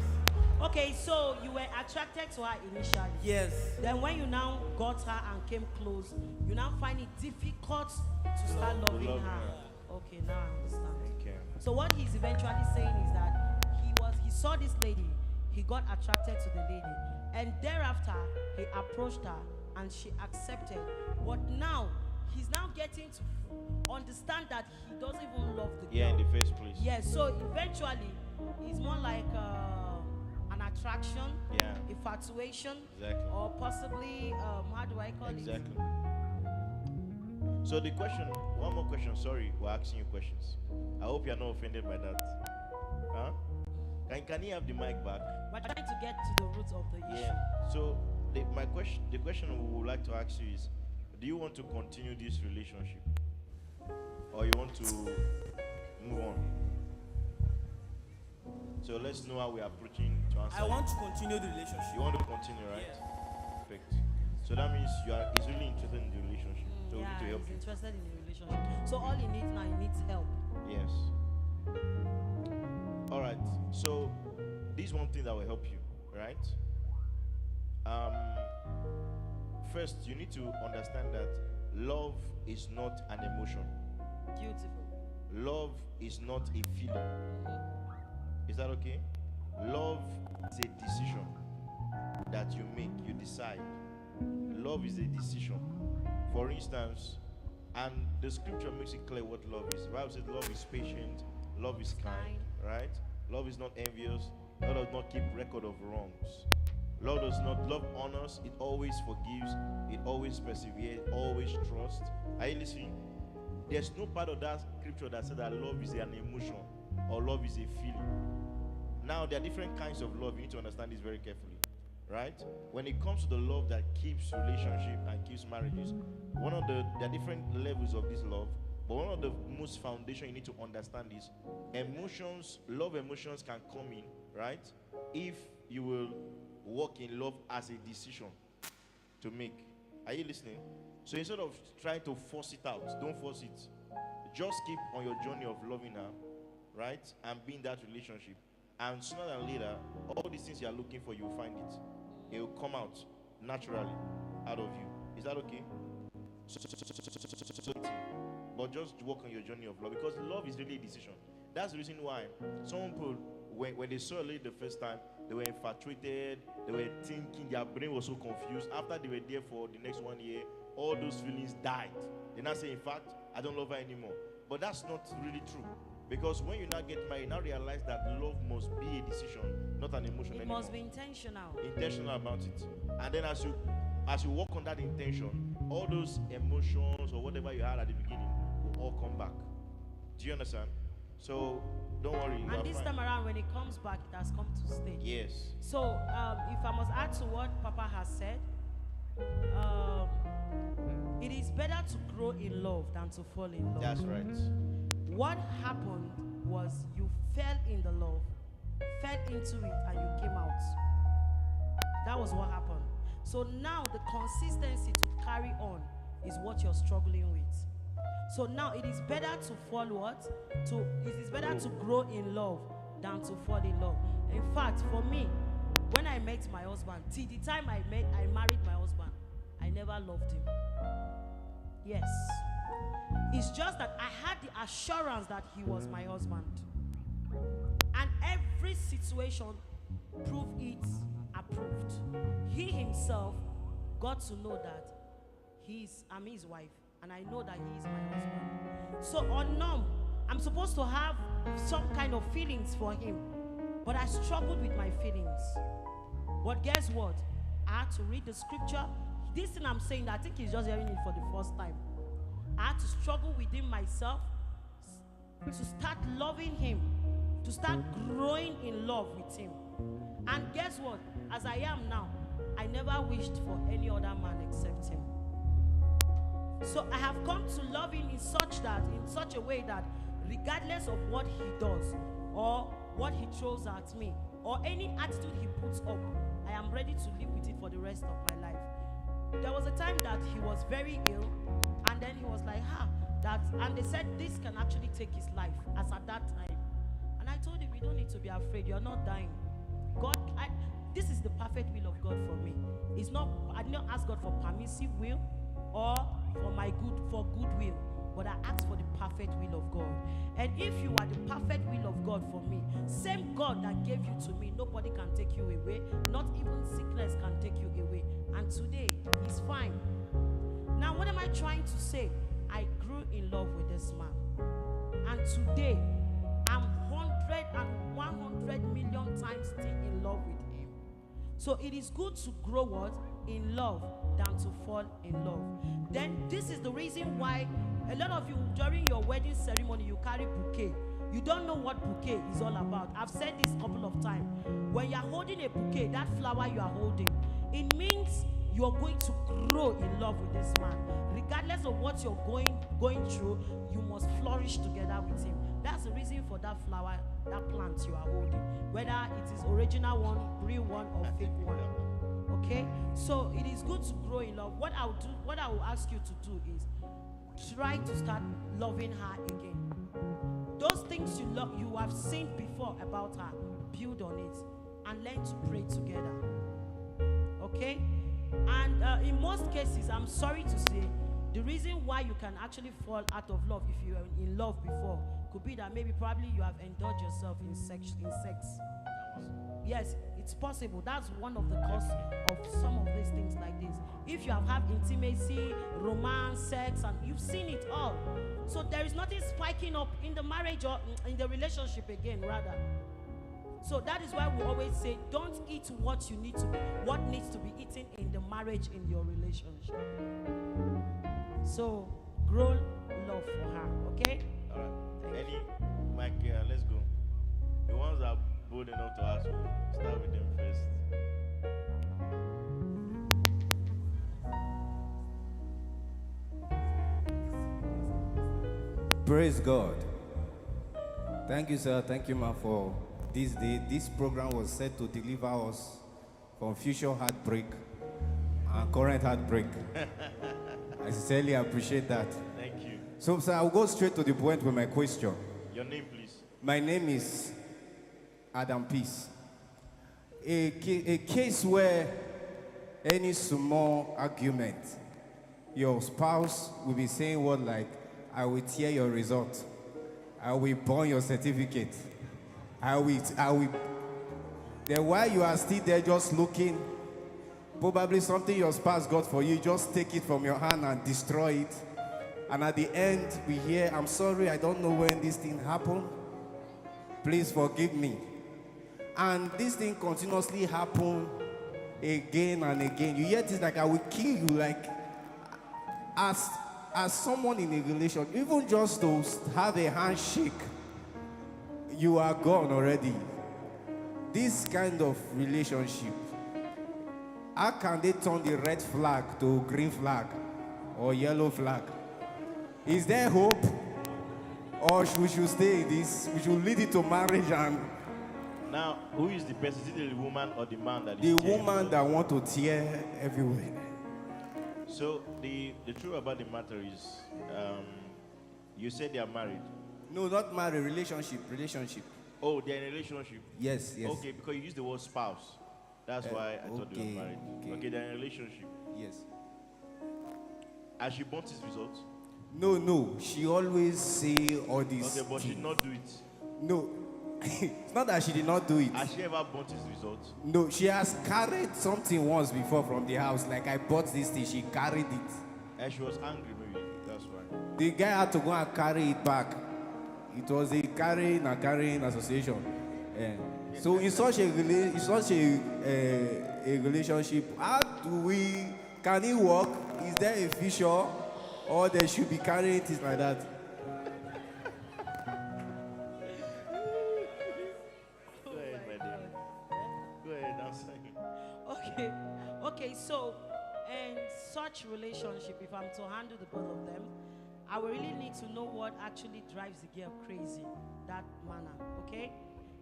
Okay, so you were attracted to her initially. Yes. Then when you now got her and came close, you now find it difficult to start loving love her. her. Okay, now I understand. Okay. So what he's eventually saying is that he saw this lady, he got attracted to the lady, and thereafter he approached her and she accepted. But now he's now getting to understand that he doesn't even love the girl. Yeah, in the first place. Yes, so eventually it's more like an attraction, Yeah. infatuation, Exactly. or possibly how do I call Exactly. So the question, one more question. Sorry, we're asking you questions. I hope you're not offended by that. Huh? Can you have the mic back? it? We're trying to get to the root of the issue. Yeah. So the question we would like to ask you is, do you want to continue this relationship, or you want to move on? So let's know how we are approaching to answer. I want to continue the relationship. You want to continue, right? Yes. Perfect. So that means he's really interested in the relationship. So we need to help he's you. interested in the relationship. So all he needs now, he needs help. Yes. All right. So this is one thing that will help you, right? First, you need to understand that love is not an emotion. Beautiful. Love is not a feeling. Is that okay? Love is a decision that you make, you decide. Love is a decision. For instance, and the scripture makes it clear what love is. The Bible says love is patient, love is kind, right? Love is not envious, love does not keep record of wrongs. Love honors, it always forgives, it always perseveres, always trusts. Are you listening? There's no part of that scripture that says that love is an emotion or love is a feeling. Now, there are different kinds of love. You need to understand this very carefully, right? When it comes to the love that keeps relationship and keeps marriages, there are different levels of this love, but one of the most foundation you need to understand is love emotions can come in, right? If you will walk in love as a decision to make. Are you listening? So instead of trying to force it out, don't force it. Just keep on your journey of loving her, right? And be in that relationship. And sooner than later, all these things you are looking for, you'll find it. It will come out naturally out of you. Is that okay? But just walk on your journey of love, because love is really a decision. That's the reason why some people, when they saw a lady the first time, They were infatuated. They were thinking. Their brain was so confused. After they were there for the next 1 year, all those feelings died. They now say, in fact, I don't love her anymore. But that's not really true. Because when you now get married, you now realize that love must be a decision, not an emotion It anymore. must be intentional. Intentional about it. And then as you work on that intention, all those emotions or whatever you had at the beginning will all come back. Do you understand? So don't worry. And this time around, when it comes back, it has come to stay. Yes. So if I must add to what Papa has said, it is better to grow in love than to fall in love. That's right. What happened was you fell in the love, fell into it, and you came out. That was what happened. So now the consistency to carry on is what you're struggling with. So now it is better to fall what? It is better to grow in love than to fall in love. In fact, for me, when I met my husband, till the time I married my husband, I never loved him. Yes. It's just that I had the assurance that he was my husband. And every situation proved it approved. He himself got to know that I'm his wife. And I know that he is my husband. So unknown, I'm supposed to have some kind of feelings for him. But I struggled with my feelings. But guess what? I had to read the scripture. This thing I'm saying, I think he's just hearing it for the first time. I had to struggle within myself to start loving him, to start growing in love with him. And guess what? As I am now, I never wished for any other man except him. So I have come to love him in such a way that regardless of what he does or what he throws at me or any attitude he puts up, I am ready to live with it for the rest of my life. There was a time that he was very ill, and then he was like, and they said this can actually take his life as at that time. And I told him, you don't need to be afraid, you're not dying. This is the perfect will of God for me. I did not ask God for permissive will or for goodwill, but I asked for the perfect will of God. And if you are the perfect will of God for me, same God that gave you to me, nobody can take you away. Not even sickness can take you away. And today, he's fine. Now, what am I trying to say? I grew in love with this man. And today, I'm 100 million times still in love with him. So it is good to grow what? In love than to fall in love. Then this is the reason why a lot of you during your wedding ceremony you carry bouquet. You don't know what bouquet is all about. I've said this a couple of times. When you're holding a bouquet, that flower you are holding, it means you're going to grow in love with this man. Regardless of what you're going through, you must flourish together with him. That's the reason for that flower, that plant you are holding. Whether it is original one, real one, or fake one. Okay? So it is good to grow in love. What I will ask you to do is try to start loving her again. Those things you have seen before about her, build on it and learn to pray together. Okay? And in most cases, I'm sorry to say, the reason why you can actually fall out of love if you were in love before could be that maybe probably you have indulged yourself in sex. Yes, it's possible. That's one of the causes of some of these things like this. If you have had intimacy, romance, sex, and you've seen it all. So there is nothing spiking up in the marriage or in the relationship again, rather. So that is why we always say, don't eat what needs to be eaten in the marriage, in your relationship. So grow love for her, okay? All right. Mike, let's go. The ones that are bold enough to ask, start with them first. Praise God. Thank you, sir. Thank you, ma, for this day. This program was set to deliver us from future heartbreak and current heartbreak. I sincerely appreciate that. Thank you. So, sir, I'll go straight to the point with my question. Your name, please. My name is Adam Peace. A case where any small argument, your spouse will be saying what like, I will tear your result. I will burn your certificate. I will. Then while you are still there just looking, probably something your spouse got for you, just take it from your hand and destroy it. And at the end, we hear, I'm sorry, I don't know when this thing happened. Please forgive me. And this thing continuously happen again and again. You hear this like, I will kill you. Like, as someone in a relation, even just to have a handshake, you are gone already. This kind of relationship, how can they turn the red flag to green flag or yellow flag? Is there hope? Or we should stay in this? We should lead it to marriage and... Now, who is the person? Is it the woman or the man that The is tearing? woman that want to tear everywhere. So, the truth about the matter is, you said they are married. No, not marriage, relationship. Oh, they're in a relationship? Yes. Okay, because you used the word spouse. That's why I thought they were married. Okay, they're in a relationship. Yes. Has she burnt his results? No. She always say all these Okay, but she did not do it. No. It's not that she did not do it. Has she ever burnt his results? No, she has carried something once before from the house. Like, I bought this thing, she carried it. And she was angry, maybe. That's why. The guy had to go and carry it back. It was a carrying association. So in such a relationship, how can it work? Is there a fissure, or they should be carrying things like that? Go ahead, my dear. Go ahead, I'm saying. Okay, so in such relationship, if I'm to handle the both of them, I will really need to know what actually drives the girl crazy, that manner, okay?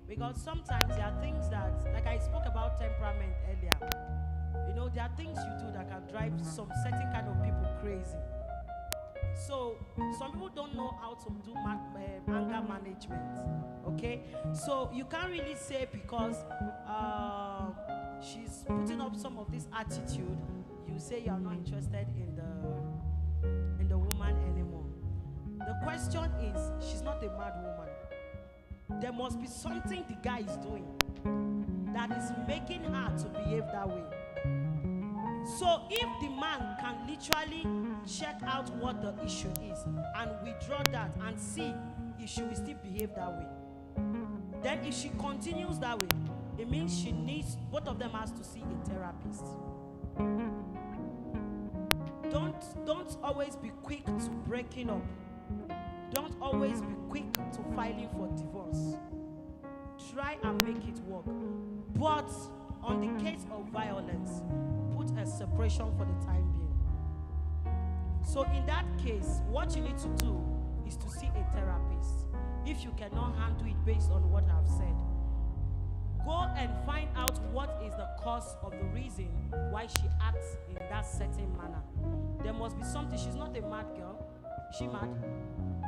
Because sometimes there are things that, like I spoke about temperament earlier, there are things you do that can drive some certain kind of people crazy. So some people don't know how to do anger management, okay? So you can't really say because she's putting up some of this attitude, you say you are not interested in the woman anymore. The question is, she's not a mad woman. There must be something the guy is doing that is making her to behave that way. So if the man can literally check out what the issue is and withdraw that and see if she will still behave that way, then if she continues that way, it means both of them has to see a therapist. Don't always be quick to breaking up. Don't always be quick to filing for divorce. Try and make it work. But on the case of violence, put a separation for the time being. So in that case, what you need to do is to see a therapist. If you cannot handle it based on what I've said, go and find out what is the cause of the reason why she acts in that certain manner. There must be something. She's not a mad girl. Is she mad?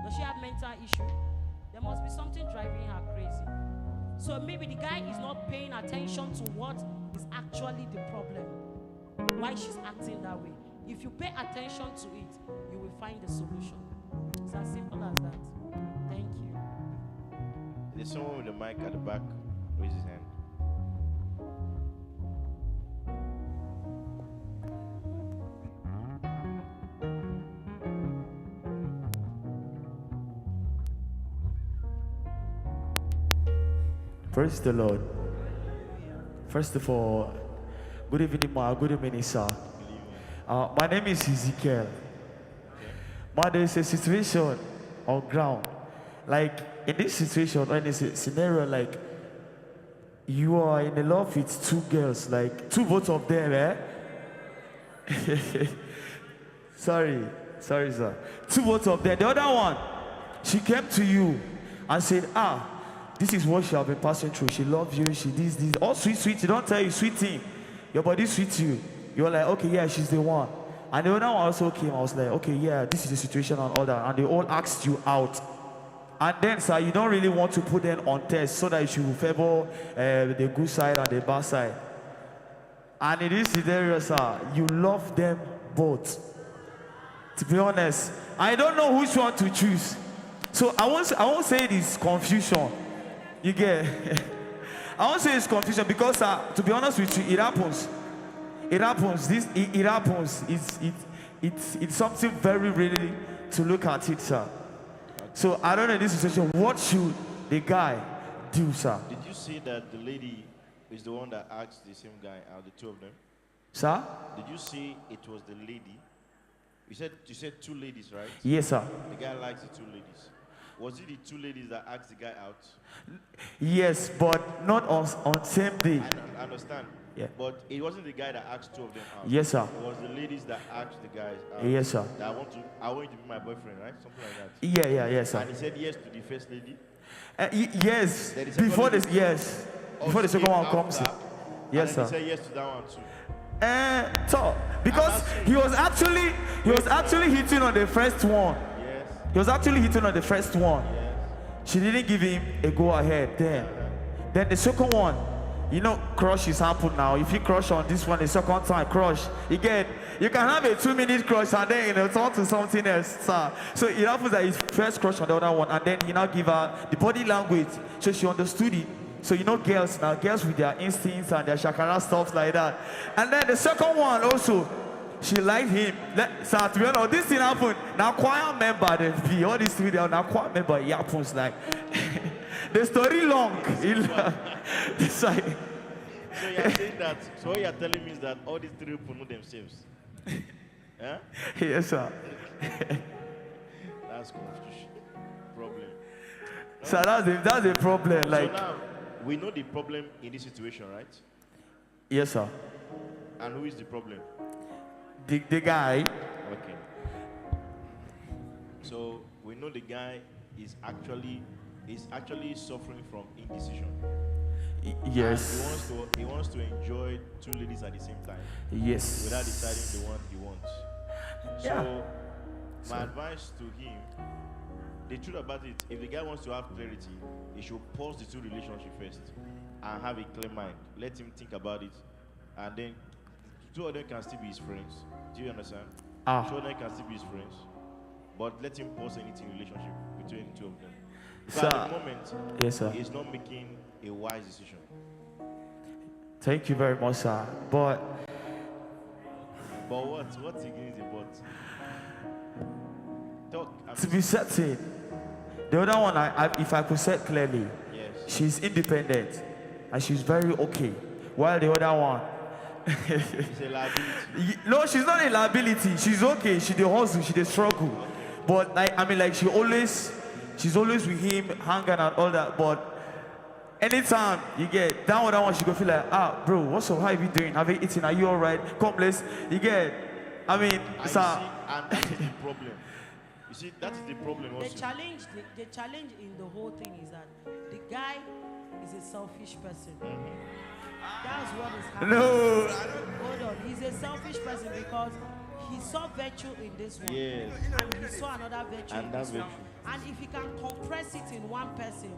Does she have mental issue? There must be something driving her crazy. So maybe the guy is not paying attention to what is actually the problem, why she's acting that way. If you pay attention to it, you will find the solution. It's as simple as that. Thank you. There's someone with a mic at the back. Raise his hand. Praise the Lord. First of all, good evening, Ma. Good evening, sir. My name is Ezekiel. Ma, there is a situation on ground. Like, in this situation, or in this scenario, like, you are in love with two girls, like, both of them, eh? Sorry, sir. Both of them. The other one, she came to you and said, this is what she has been passing through. She loves you, she this. All sweet. She don't tell you sweet thing. Your body sweet you. You're like, okay, yeah, she's the one. And the other one also came. I was like, okay, yeah, this is the situation and all that. And they all asked you out. And then, sir, you don't really want to put them on test so that you will favor the good side and the bad side. And in this scenario, sir, you love them both. To be honest, I don't know which one to choose. So I won't say it is confusion. You get? I won't say it's confusion because, to be honest with you, it happens. It happens. It happens. It's something very really to look at it, sir. So I don't know in this situation. What should the guy do, sir? Did you see that the lady is the one that asked the same guy out, the two of them? Sir? Did you see it was the lady? You said two ladies, right? Yes, sir. The guy likes the two ladies. Was it the two ladies that asked the guy out? Yes, but not on same day. I understand. Yeah. But it wasn't the guy that asked two of them out. Yes, sir. It was the ladies that asked the guys out. Yes, sir. That I want you to be my boyfriend, right? Something like that. Yeah, yes, sir. And he said yes to the first lady. Yes. Then the second Before lady this, yes. Before the came second one comes. after, Yes, and sir. then he said yes to that one too. So because he was actually hitting on the first one. Yes. He was actually hitting on the first one. Yes. She didn't give him a go ahead. Then the second one, you know, crush is happened now. If you crush on this one the second time, crush, you can have a 2-minute crush and then turn to something else, sir. So it happens that his first crush on the other one, and then he now give her the body language, so she understood it. So you know, girls with their instincts and their shakara stuff like that. And then the second one also, she liked him. So to be honest, this thing happened. Now choir member, the all these three, now choir member, it happens like the story long. It's like, So you're saying that, so what you're telling me is that all these three people know themselves. Yeah? yes, sir. That's confusion. Problem. So that's a problem. Like, so now, we know the problem in this situation, right? yes, sir. And who is the problem? The guy. Okay. So we know the guy is actually suffering from indecision. Yes. And he wants to enjoy two ladies at the same time Yes. without deciding the one he wants. Yeah. So my advice to him, the truth about it, if the guy wants to have clarity, he should pause the two relationship first and have a clear mind. Let him think about it, and then two of them can still be his friends. Do you understand? Two of them can still be his friends, but let him pause anything relationship between the two of them. Because at the moment, yes, sir. he's not making a wise decision. Thank you very much, sir. But What's against the but? Talk. to be certain, the other one, if I could say it clearly, Yes. she's independent and she's very okay. While the other one, It's a liability. no, she's not a liability. She's okay. She the hustle. She the struggle. But she's always with him, hanging and all that. But anytime you get that one, she go feel like, bro, what's up? How you doing? Have you eaten? Are you alright? Come, let's. You get. And you see, sir. and that is the problem. You see, that is the problem also. The challenge in the whole thing is that the guy is a selfish person. That's what is happening. No. Hold on. He's a selfish person because he saw virtue in this one. Yes. And he saw another virtue And in that this one. virtue. And if he can compress it in one person,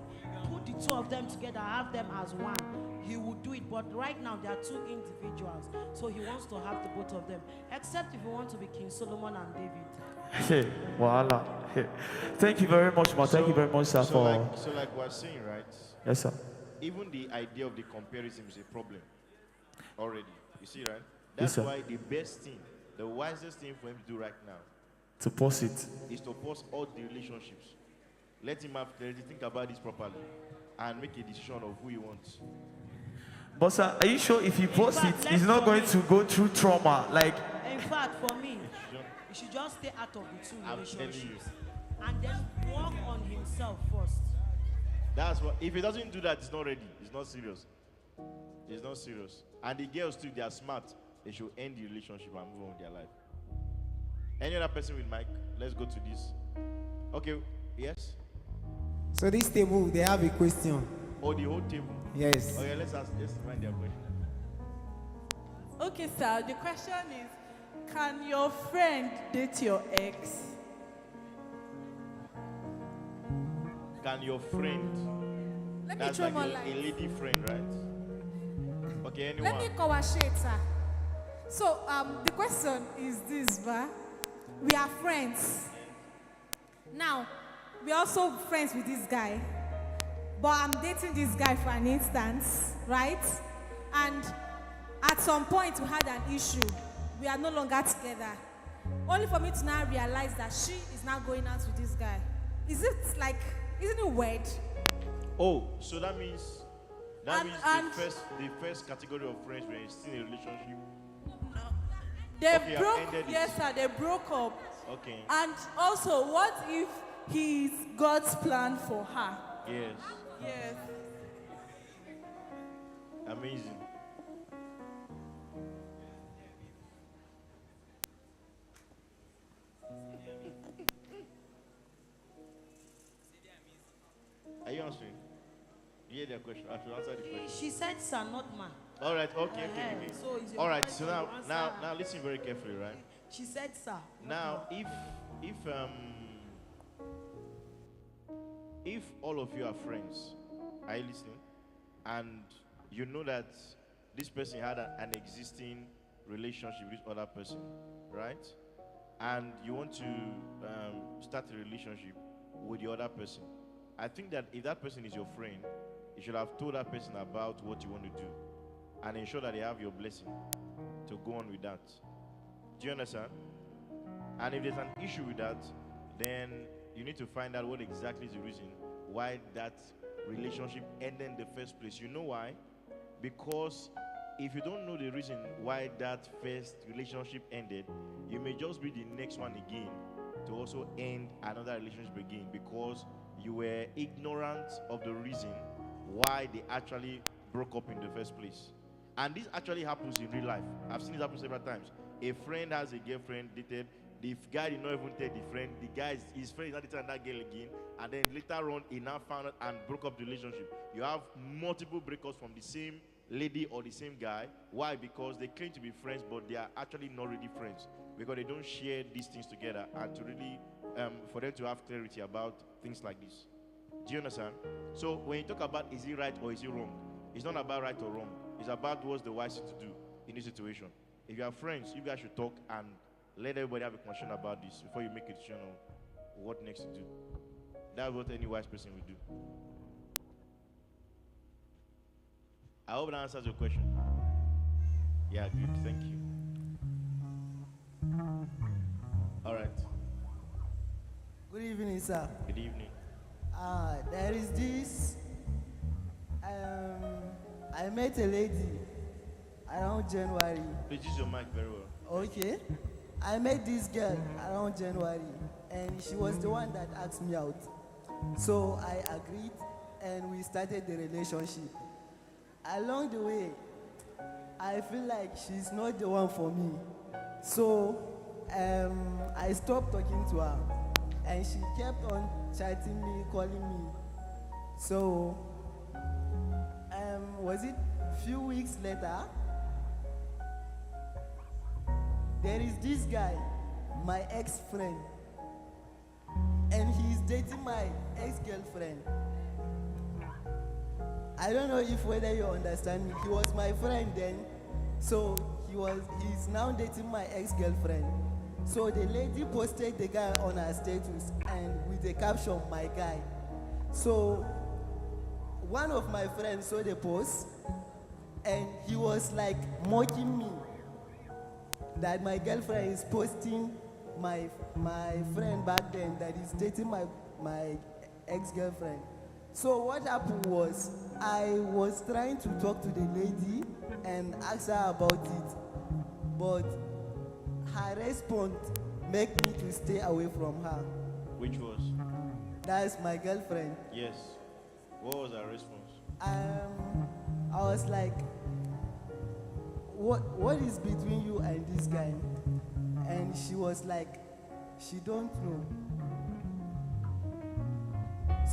put the two of them together, have them as one, he would do it. But right now, they are two individuals. So he wants to have the both of them. Except if you want to be King Solomon and David. Hey, voila. Hey. Thank you very much, ma. Thank you very much, sir, for. Like we're saying, right? Yes, sir. Even the idea of the comparison is a problem already. You see, right? Yes, That's sir. why the best thing, the wisest thing for him to do right now To pause it. is to pause all the relationships. Let him have clarity, think about this properly, and make a decision of who he wants. But sir, are you sure if he posts fact, it, he's let's not going commit. to go through trauma? Like, In fact, for me, he should just stay out of the two I'm telling you. relationships and then work on himself first. That's what. If he doesn't do that, it's not ready. It's not serious. It's not serious. And the girls too, they are smart. They should end the relationship and move on with their life. Any other person with mic? Let's go to this. Okay. Yes. So this table, they have a question. Or the whole table. Yes. Okay. Let's find their question. Okay, sir. The question is, can your friend date your ex? Can your friend? Let me That's throw like more a light. lady friend, right? Okay. Anyone? Let me cover shade, sir. So, the question is this, va? We are friends. Now, we are also friends with this guy. but I'm dating this guy for an instance, right? And at some point we had an issue. We are no longer together. Only for me to now realize that she is now going out with this guy. Isn't it weird? Oh, so that means And- the first category of friends when you're still in a relationship. They Okay, I've broke. ended it. Yes, sir. They broke up. Okay. And also, what if he's God's plan for her? Yes. Yes. Amazing. Are you answering? You hear their question. I should answer the question. She said, sir, not ma. All right. Okay. Okay. Okay. So it's your All right. right So to now, answer. now, listen very carefully, right? She said, sir. Now, if all of you are friends, are you listening? And you know that this person had an existing relationship with this other person, right? And you want to start a relationship with the other person. I think that if that person is your friend, you should have told that person about what you want to do and ensure that they have your blessing to go on with that. Do you understand? And if there's an issue with that, then you need to find out what exactly is the reason why that relationship ended in the first place. You know why? Because if you don't know the reason why that first relationship ended, you may just be the next one again to also end another relationship again because you were ignorant of the reason why they actually broke up in the first place. And this actually happens in real life. I've seen this happen several times. A friend has a girlfriend, dated. The guy did not even tell the friend. The guy, his friend is not dating that girl again. And then later on, he now found out and broke up the relationship. You have multiple breakups from the same lady or the same guy. Why? Because they claim to be friends, but they are actually not really friends. Because they don't share these things together and to really, for them to have clarity about things like this. Do you understand? So when you talk about is it right or is it wrong, it's not about right or wrong. It's about what's the wise thing to do in this situation. If you are friends, you guys should talk and let everybody have a conversation about this before you make a decision on what next to do. That's what any wise person will do. I hope that answers your question. Yeah, good. Thank you. All right. Good evening, sir. Good evening. There is this. I met a lady around January. Please use your mic very well. Okay. I met this girl around January, and she was the one that asked me out. So I agreed, and we started the relationship. Along the way, I feel like she's not the one for me. So I stopped talking to her, and she kept on chatting me, calling me. So was it a few weeks later? There is this guy, my ex-friend, and he's dating my ex-girlfriend. I don't know if whether you understand me. He was my friend then, so he's now dating my ex-girlfriend. So the lady posted the guy on her status and with the caption, "My guy." So one of my friends saw the post and he was like mocking me that my girlfriend is posting my friend back then that is dating my ex-girlfriend. So what happened was I was trying to talk to the lady and ask her about it, but her response made me to stay away from her. Which was? That's my girlfriend. Yes. What was her response? I was like, what is between you and this guy? And she was like, she don't know.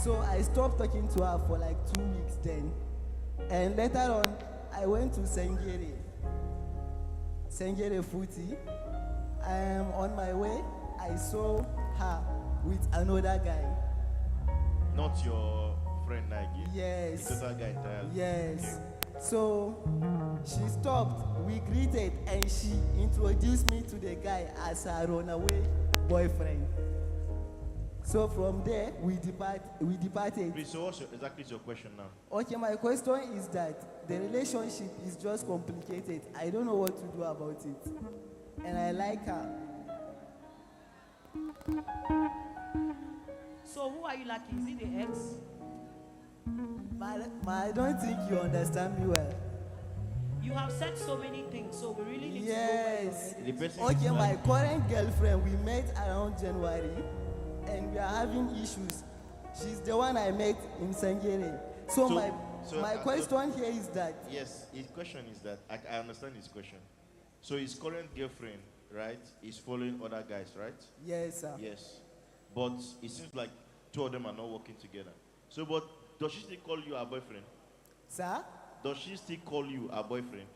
So I stopped talking to her for like 2 weeks then. And later on, I went to Sengere Footy. On my way, I saw her with another guy. Not your friend Nagi? Yes. The other guy entirely? Yes. Okay. So she stopped, we greeted, and she introduced me to the guy as her runaway boyfriend. So from there, we departed. Please, so what's exactly your question now? Okay, my question is that the relationship is just complicated. I don't know what to do about it. And I like her. So who are you liking? Is it the ex? But I don't think you understand me well. You have said so many things, so we really need Yes. to know where your head is. Okay, my current girlfriend, we met around January and we are having issues. She's the one I met in Sangere. So my question here is that. Yes, his question is that, I understand his question. So his current girlfriend, right, is following other guys, right? Yes, sir. Yes. But it seems like two of them are not working together. So, but does she still call you her boyfriend? Sir? Does she still call you her boyfriend?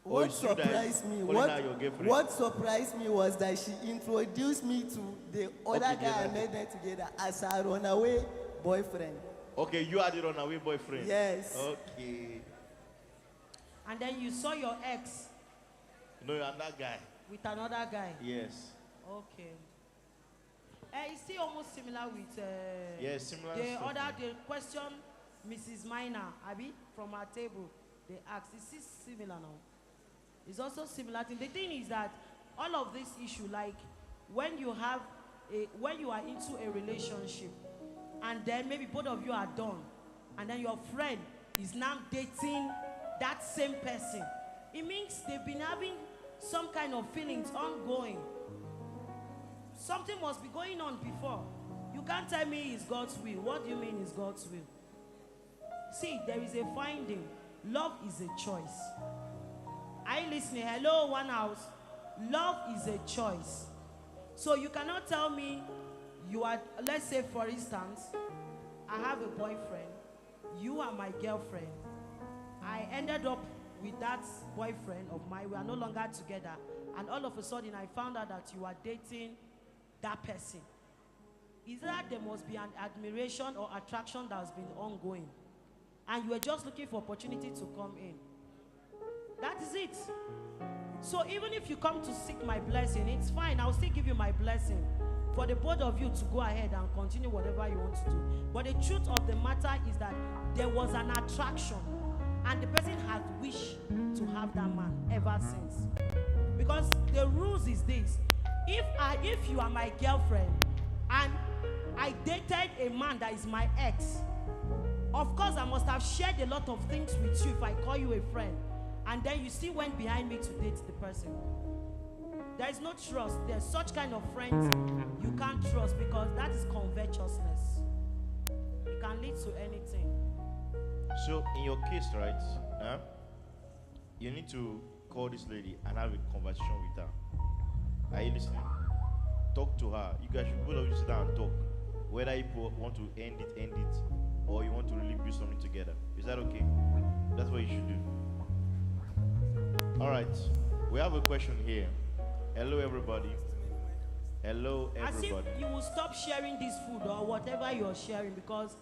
What surprised me? What surprised me was that she introduced me to the other guy I met them together as her runaway boyfriend. Okay, you are the runaway boyfriend. Yes. Okay. And then you saw your ex. No, you're that guy. With another guy. Yes. Okay. It's still almost similar with. Yes, similar. The question, Mrs. Minor, Abby, from our table, they asked, is this similar now? It's also similar thing. The thing is that all of this issue, like when you are into a relationship, and then maybe both of you are done, and then your friend is now dating that same person, it means they've been having some kind of feelings ongoing. Something must be going on before. You can't tell me it's God's will. What do you mean it's God's will? See, there is a finding. Love is a choice. Are you listening? Hello, one house. Love is a choice. So you cannot tell me you are, let's say for instance, I have a boyfriend. You are my girlfriend. I ended up with that boyfriend of mine. We are no longer together. And all of a sudden I found out that you are dating that person. Is that there must be an admiration or attraction that has been ongoing, and you are just looking for opportunity to come in. That is it. So even if you come to seek my blessing, it's fine. I'll still give you my blessing for the both of you to go ahead and continue whatever you want to do. But the truth of the matter is that there was an attraction, and the person had wished to have that man ever since. Because the rules is this: if you are my girlfriend and I dated a man that is my ex, of course I must have shared a lot of things with you if I call you a friend, and then you still went behind me to date the person. There is no trust. There's such kind of friends you can't trust, because that is covetousness. It can lead to anything. So in your case, right, you need to call this lady and have a conversation with her. Are you listening? Talk to her. You guys should both of you sit down and talk. Whether you want to end it, or you want to really build something together. Is that okay? That's what you should do. All right. We have a question here. Hello, everybody. Hello, everybody. As if you will stop sharing this food or whatever you're sharing, because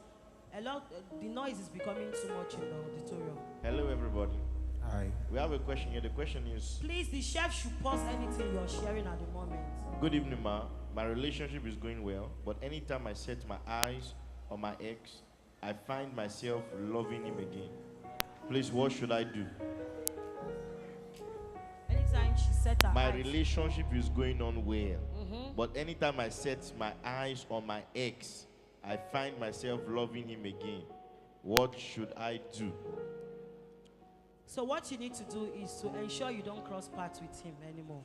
the noise is becoming too much in the auditorium. Hello, everybody. Hi. We have a question here. The question is... Please, the chef should pause anything you're sharing at the moment. Good evening, ma. My relationship is going well, but anytime I set my eyes on my ex, I find myself loving him again. Please, what should I do? Anytime she set her My eyes. relationship is going on well, but anytime I set my eyes on my ex, I find myself loving him again. What should I do? So what you need to do is to ensure you don't cross paths with him anymore.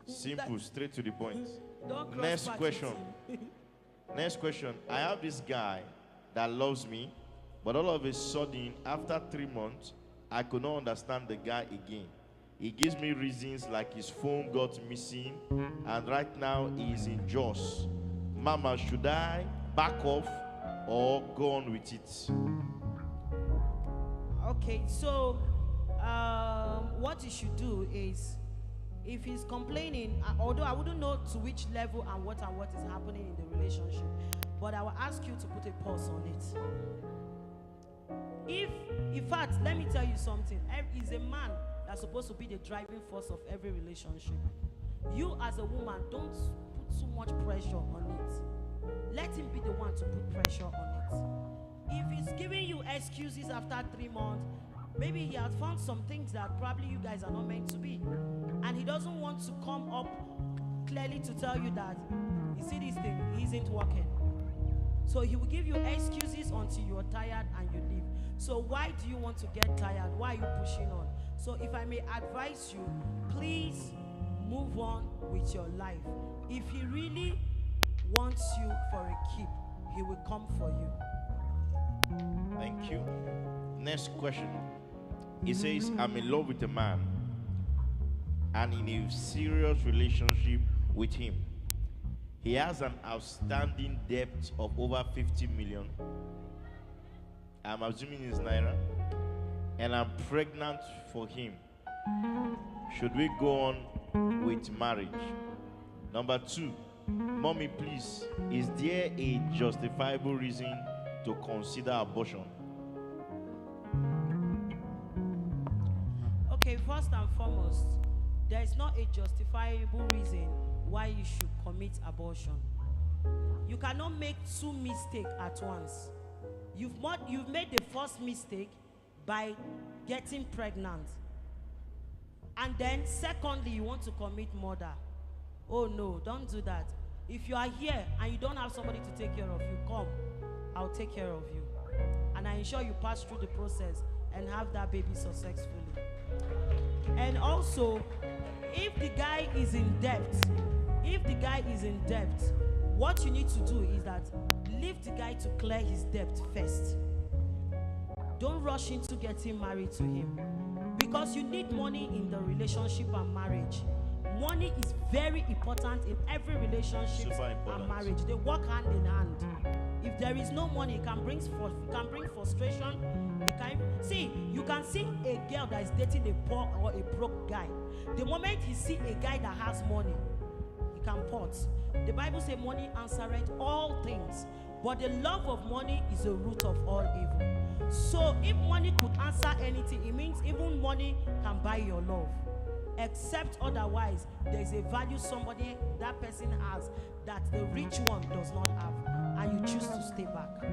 Simple, straight to the point. Don't cross Next paths question. with him. Next question. I have this guy that loves me, but all of a sudden, after 3 months, I could not understand the guy again. He gives me reasons like his phone got missing, and right now he is in Jos. Mama, should I back off or go on with it? Okay, so what you should do is, if he's complaining, although I wouldn't know to which level and what is happening in the relationship, but I will ask you to put a pause on it. If, in fact, let me tell you something. He's a man that's supposed to be the driving force of every relationship. You as a woman, don't put too much pressure on it. Let him be the one to put pressure on it. If he's giving you excuses after 3 months, maybe he has found some things that probably you guys are not meant to be. And he doesn't want to come up clearly to tell you that, you see this thing, it isn't working. So he will give you excuses until you're tired and you leave. So why do you want to get tired? Why are you pushing on? So if I may advise you, please move on with your life. If he really wants you for a keep, he will come for you. Thank you. Next question. He says, I'm in love with a man and in a serious relationship with him. He has an outstanding debt of over 50 million. I'm assuming it's Naira. And I'm pregnant for him. Should we go on with marriage? Number 2, mommy, please, is there a justifiable reason to consider abortion? Okay, first and foremost, there is not a justifiable reason why you should commit abortion. You cannot make 2 mistakes at once. You've made the first mistake by getting pregnant. And then secondly, you want to commit murder. Oh no, don't do that. If you are here and you don't have somebody to take care of you, come. I'll take care of you. And I ensure you pass through the process and have that baby successfully. And also, if the guy is in debt, what you need to do is that leave the guy to clear his debt first. Don't rush into getting married to him, because you need money in the relationship and marriage. Money is very important in every relationship and marriage. They work hand in hand. If there is no money, it can bring frustration. You can see a girl that is dating a poor or a broke guy. The moment he see a guy that has money, he can pot. The Bible says money answereth all things, but the love of money is the root of all evil. So if money could answer anything, it means even money can buy your love. Except otherwise, there is a value that person has that the rich one does not have, and you choose to stay back.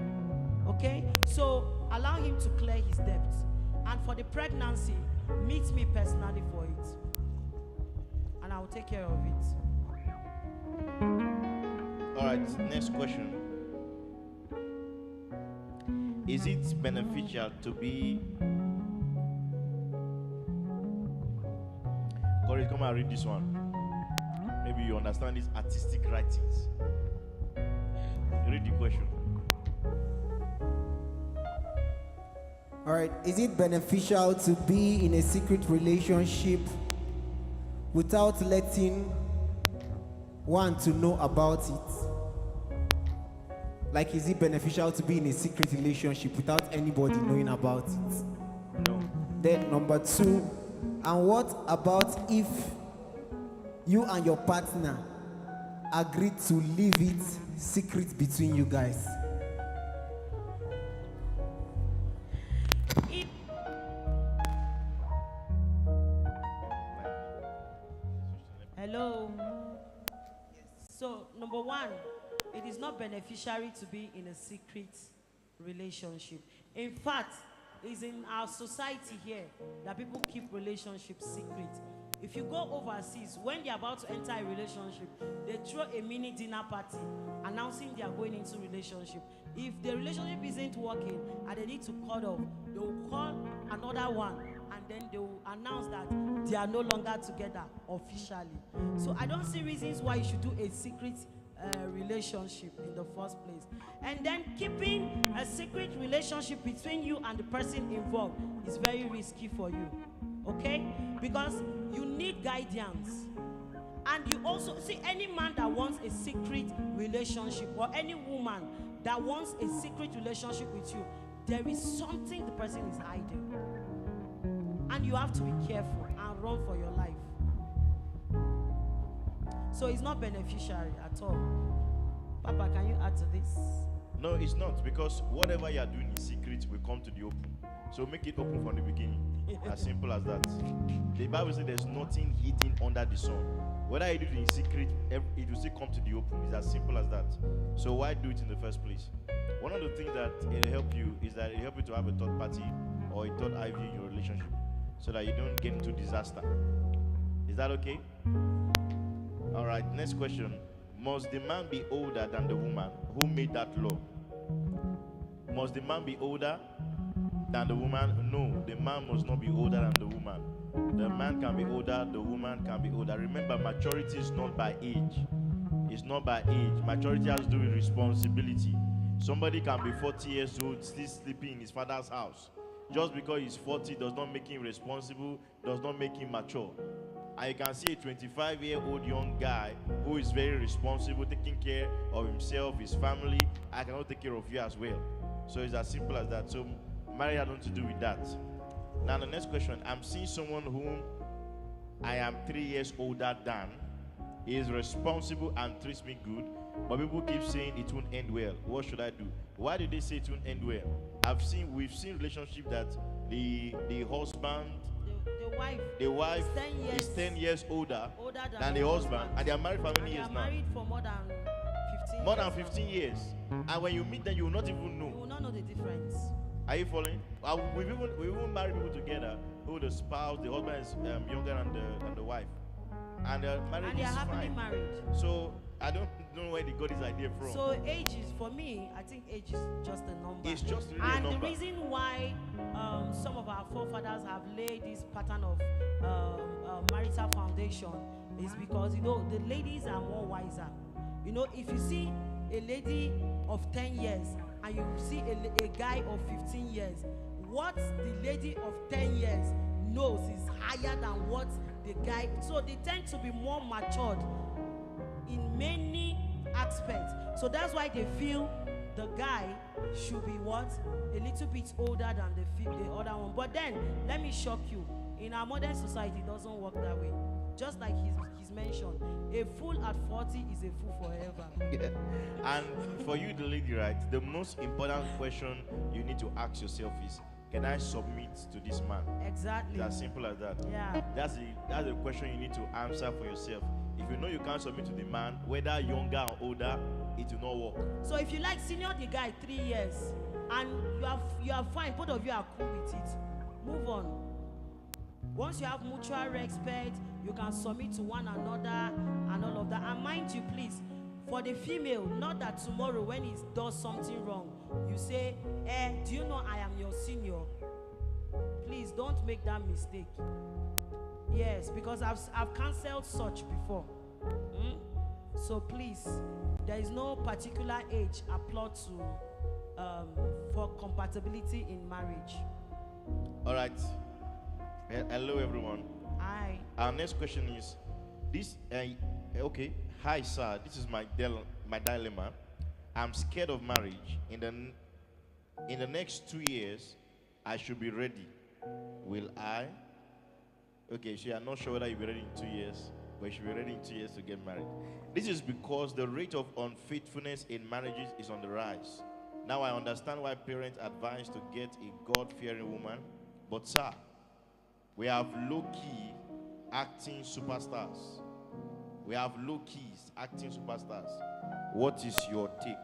Okay? So allow him to clear his debts. And for the pregnancy, meet me personally for it, and I will take care of it. All right, next question. Is it beneficial to be... Corey, come and read this one. Maybe you understand these artistic writings. Read the question. All right. Is it beneficial to be in a secret relationship without letting one to know about it? Like, is it beneficial to be in a secret relationship without anybody knowing about it? No. Then number 2, and what about if you and your partner agreed to leave it secret between you guys? Hello. So, number 1, it is not beneficiary to be in a secret relationship. In fact, it's in our society here that people keep relationships secret. If you go overseas, when they're about to enter a relationship, they throw a mini dinner party announcing they are going into relationship. If the relationship isn't working and they need to cut off, they will call another one, and then they will announce that they are no longer together officially. So I don't see reasons why you should do a secret relationship in the first place. And then keeping a secret relationship between you and the person involved is very risky for you. Okay? Because you need guidance. And you also see, any man that wants a secret relationship, or any woman that wants a secret relationship with you, there is something the person is hiding. And you have to be careful and run for your life. So it's not beneficiary at all. Papa, can you add to this? No, it's not, because whatever you are doing in secret will come to the open. So make it open from the beginning. As simple as that. The Bible says there's nothing hidden under the sun. Whether you do it in secret, it will still come to the open. It's as simple as that. So why do it in the first place? One of the things that it'll help you is that it'll help you to have a third party or a third eye view in your relationship, so that you don't get into disaster. Is that okay? All right, next question. Must the man be older than the woman? Who made that law? Must the man be older than the woman? No, the man must not be older than the woman. The man can be older, the woman can be older. Remember, maturity is not by age. It's not by age. Maturity has to do with responsibility. Somebody can be 40 years old, still sleeping in his father's house. Just because he's 40 does not make him responsible, does not make him mature. And you can see a 25-year-old young guy who is very responsible, taking care of himself, his family. I cannot take care of you as well. So it's as simple as that. So marriage has nothing to do with that. Now the next question. I'm seeing someone whom I am 3 years older than. He is responsible and treats me good. But people keep saying it won't end well. What should I do? Why did they say it won't end well? We've seen relationship that the husband, the wife is 10 years older than the husband, and they are married for how many years now? Married for more than 15 More years than 15 years. And when you meet them, you will not even know. You will not know the difference. Are you following? We've even married people together who the spouse, the husband is younger than the wife. And marriage they are is happily fine. married. So I don't know where they got this idea from. So age is, for me, I think age is just a number. It's just really a and number. the reason why some of our forefathers have laid this pattern of marital foundation is because, you know, the ladies are more wiser. You know, if you see a lady of 10 years and you see a guy of 15 years, what the lady of 10 years knows is higher than what the guy. So they tend to be more matured in many aspects. So that's why they feel the guy should be what? A little bit older than the other one. But then, let me shock you. In our modern society, it doesn't work that way. Just like he's mentioned, a fool at 40 is a fool forever. Yeah. And for you, the lady, right, the most important question you need to ask yourself is, can I submit to this man? Exactly. It's as simple as that. Yeah. That's the question you need to answer for yourself. If you know you can't submit to the man, whether younger or older, it will not work. So if you like senior the guy 3 years and you are fine, both of you are cool with it, move on. Once you have mutual respect, you can submit to one another and all of that. And mind you, please, for the female, not that tomorrow when he does something wrong, you say, do you know I am your senior? Please don't make that mistake. Yes, because I've cancelled such before. So please, there is no particular age applied to for compatibility in marriage. All right. Hello, everyone. Hi. Our next question is this. Okay. Hi, sir. This is my dilemma. I'm scared of marriage. In the next 2 years, I should be ready. Will I? Okay, so you're not sure whether you'll be ready in 2 years, but you should be ready in 2 years to get married. This is because the rate of unfaithfulness in marriages is on the rise. Now I understand why parents advise to get a God-fearing woman, but sir, we have low-key acting superstars. We have low-keys acting superstars. What is your take?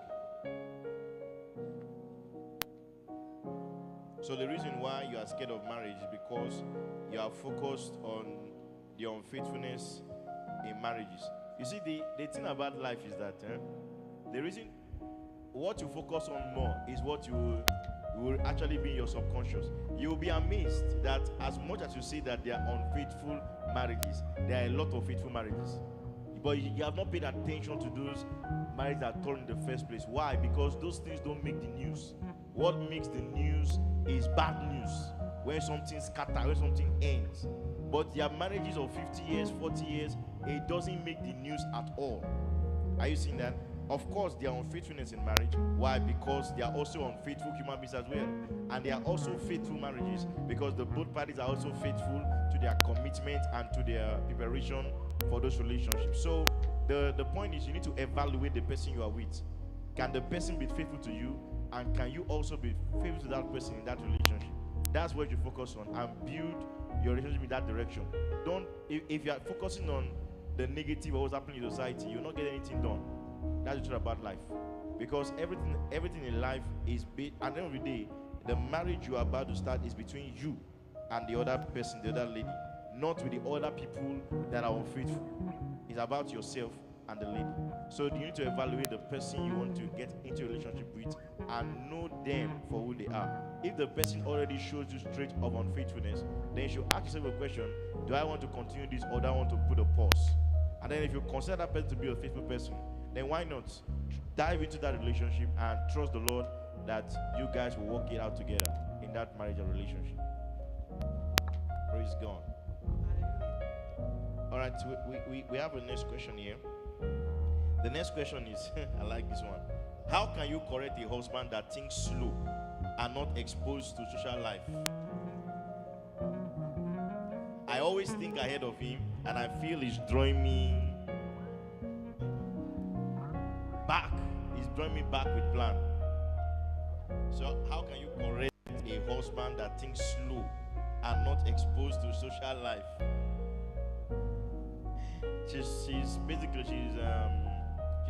So the reason why you are scared of marriage is because you are focused on the unfaithfulness in marriages. You see, the thing about life is that the reason what you focus on more is what you will actually be in your subconscious. You will be amazed that as much as you say that there are unfaithful marriages, there are a lot of faithful marriages. But you have not paid attention to those marriages that turn in the first place. Why? Because those things don't make the news. What makes the news is bad news. When something scatters, when something ends. But there are marriages of 50 years, 40 years, it doesn't make the news at all. Are you seeing that? Of course, there are unfaithfulness in marriage. Why? Because there are also unfaithful human beings as well. And there are also faithful marriages because the both parties are also faithful to their commitment and to their preparation for those relationships. So the point is you need to evaluate the person you are with. Can the person be faithful to you? And can you also be faithful to that person in that relationship? That's what you focus on and build your relationship in that direction. Don't, if you are focusing on the negative of what's happening in society, you'll not get anything done. That's the truth about life. Because everything in life is at the end of the day, the marriage you are about to start is between you and the other person, the other lady, not with the other people that are unfaithful. It's about yourself and the lady. So you need to evaluate the person you want to get into a relationship with and know them for who they are. If the person already shows you traits of unfaithfulness, then you should ask yourself a question: do I want to continue this, or do I want to put a pause? And then if you consider that person to be a faithful person, then why not dive into that relationship and trust the Lord that you guys will work it out together in that marriage or relationship. Praise God. All right, so we have a next question here. The next question is, I like this one. How can you correct a husband that thinks slow and not exposed to social life? I always think ahead of him, and I feel he's drawing me back. He's drawing me back with plan. So how can you correct a husband that thinks slow and not exposed to social life? She's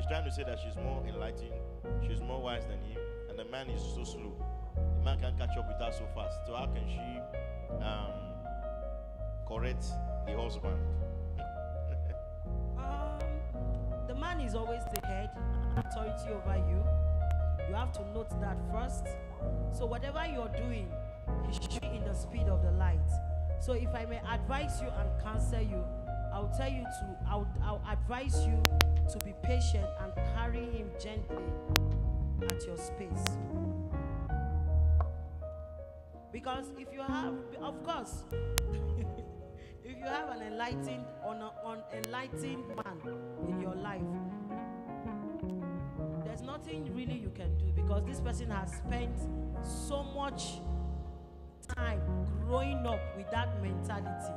trying to say that she's more enlightened, she's more wise than him, and the man is so slow. The man can't catch up with her so fast. So how can she correct the husband? The man is always the head, authority over you. You have to note that first. So whatever you're doing, he should be in the speed of the light. So if I may advise you and counsel you, I'll advise you to be patient and carry him gently at your space. Because if you have, of course, if you have an enlightened man in your life, there's nothing really you can do, because this person has spent so much time growing up with that mentality.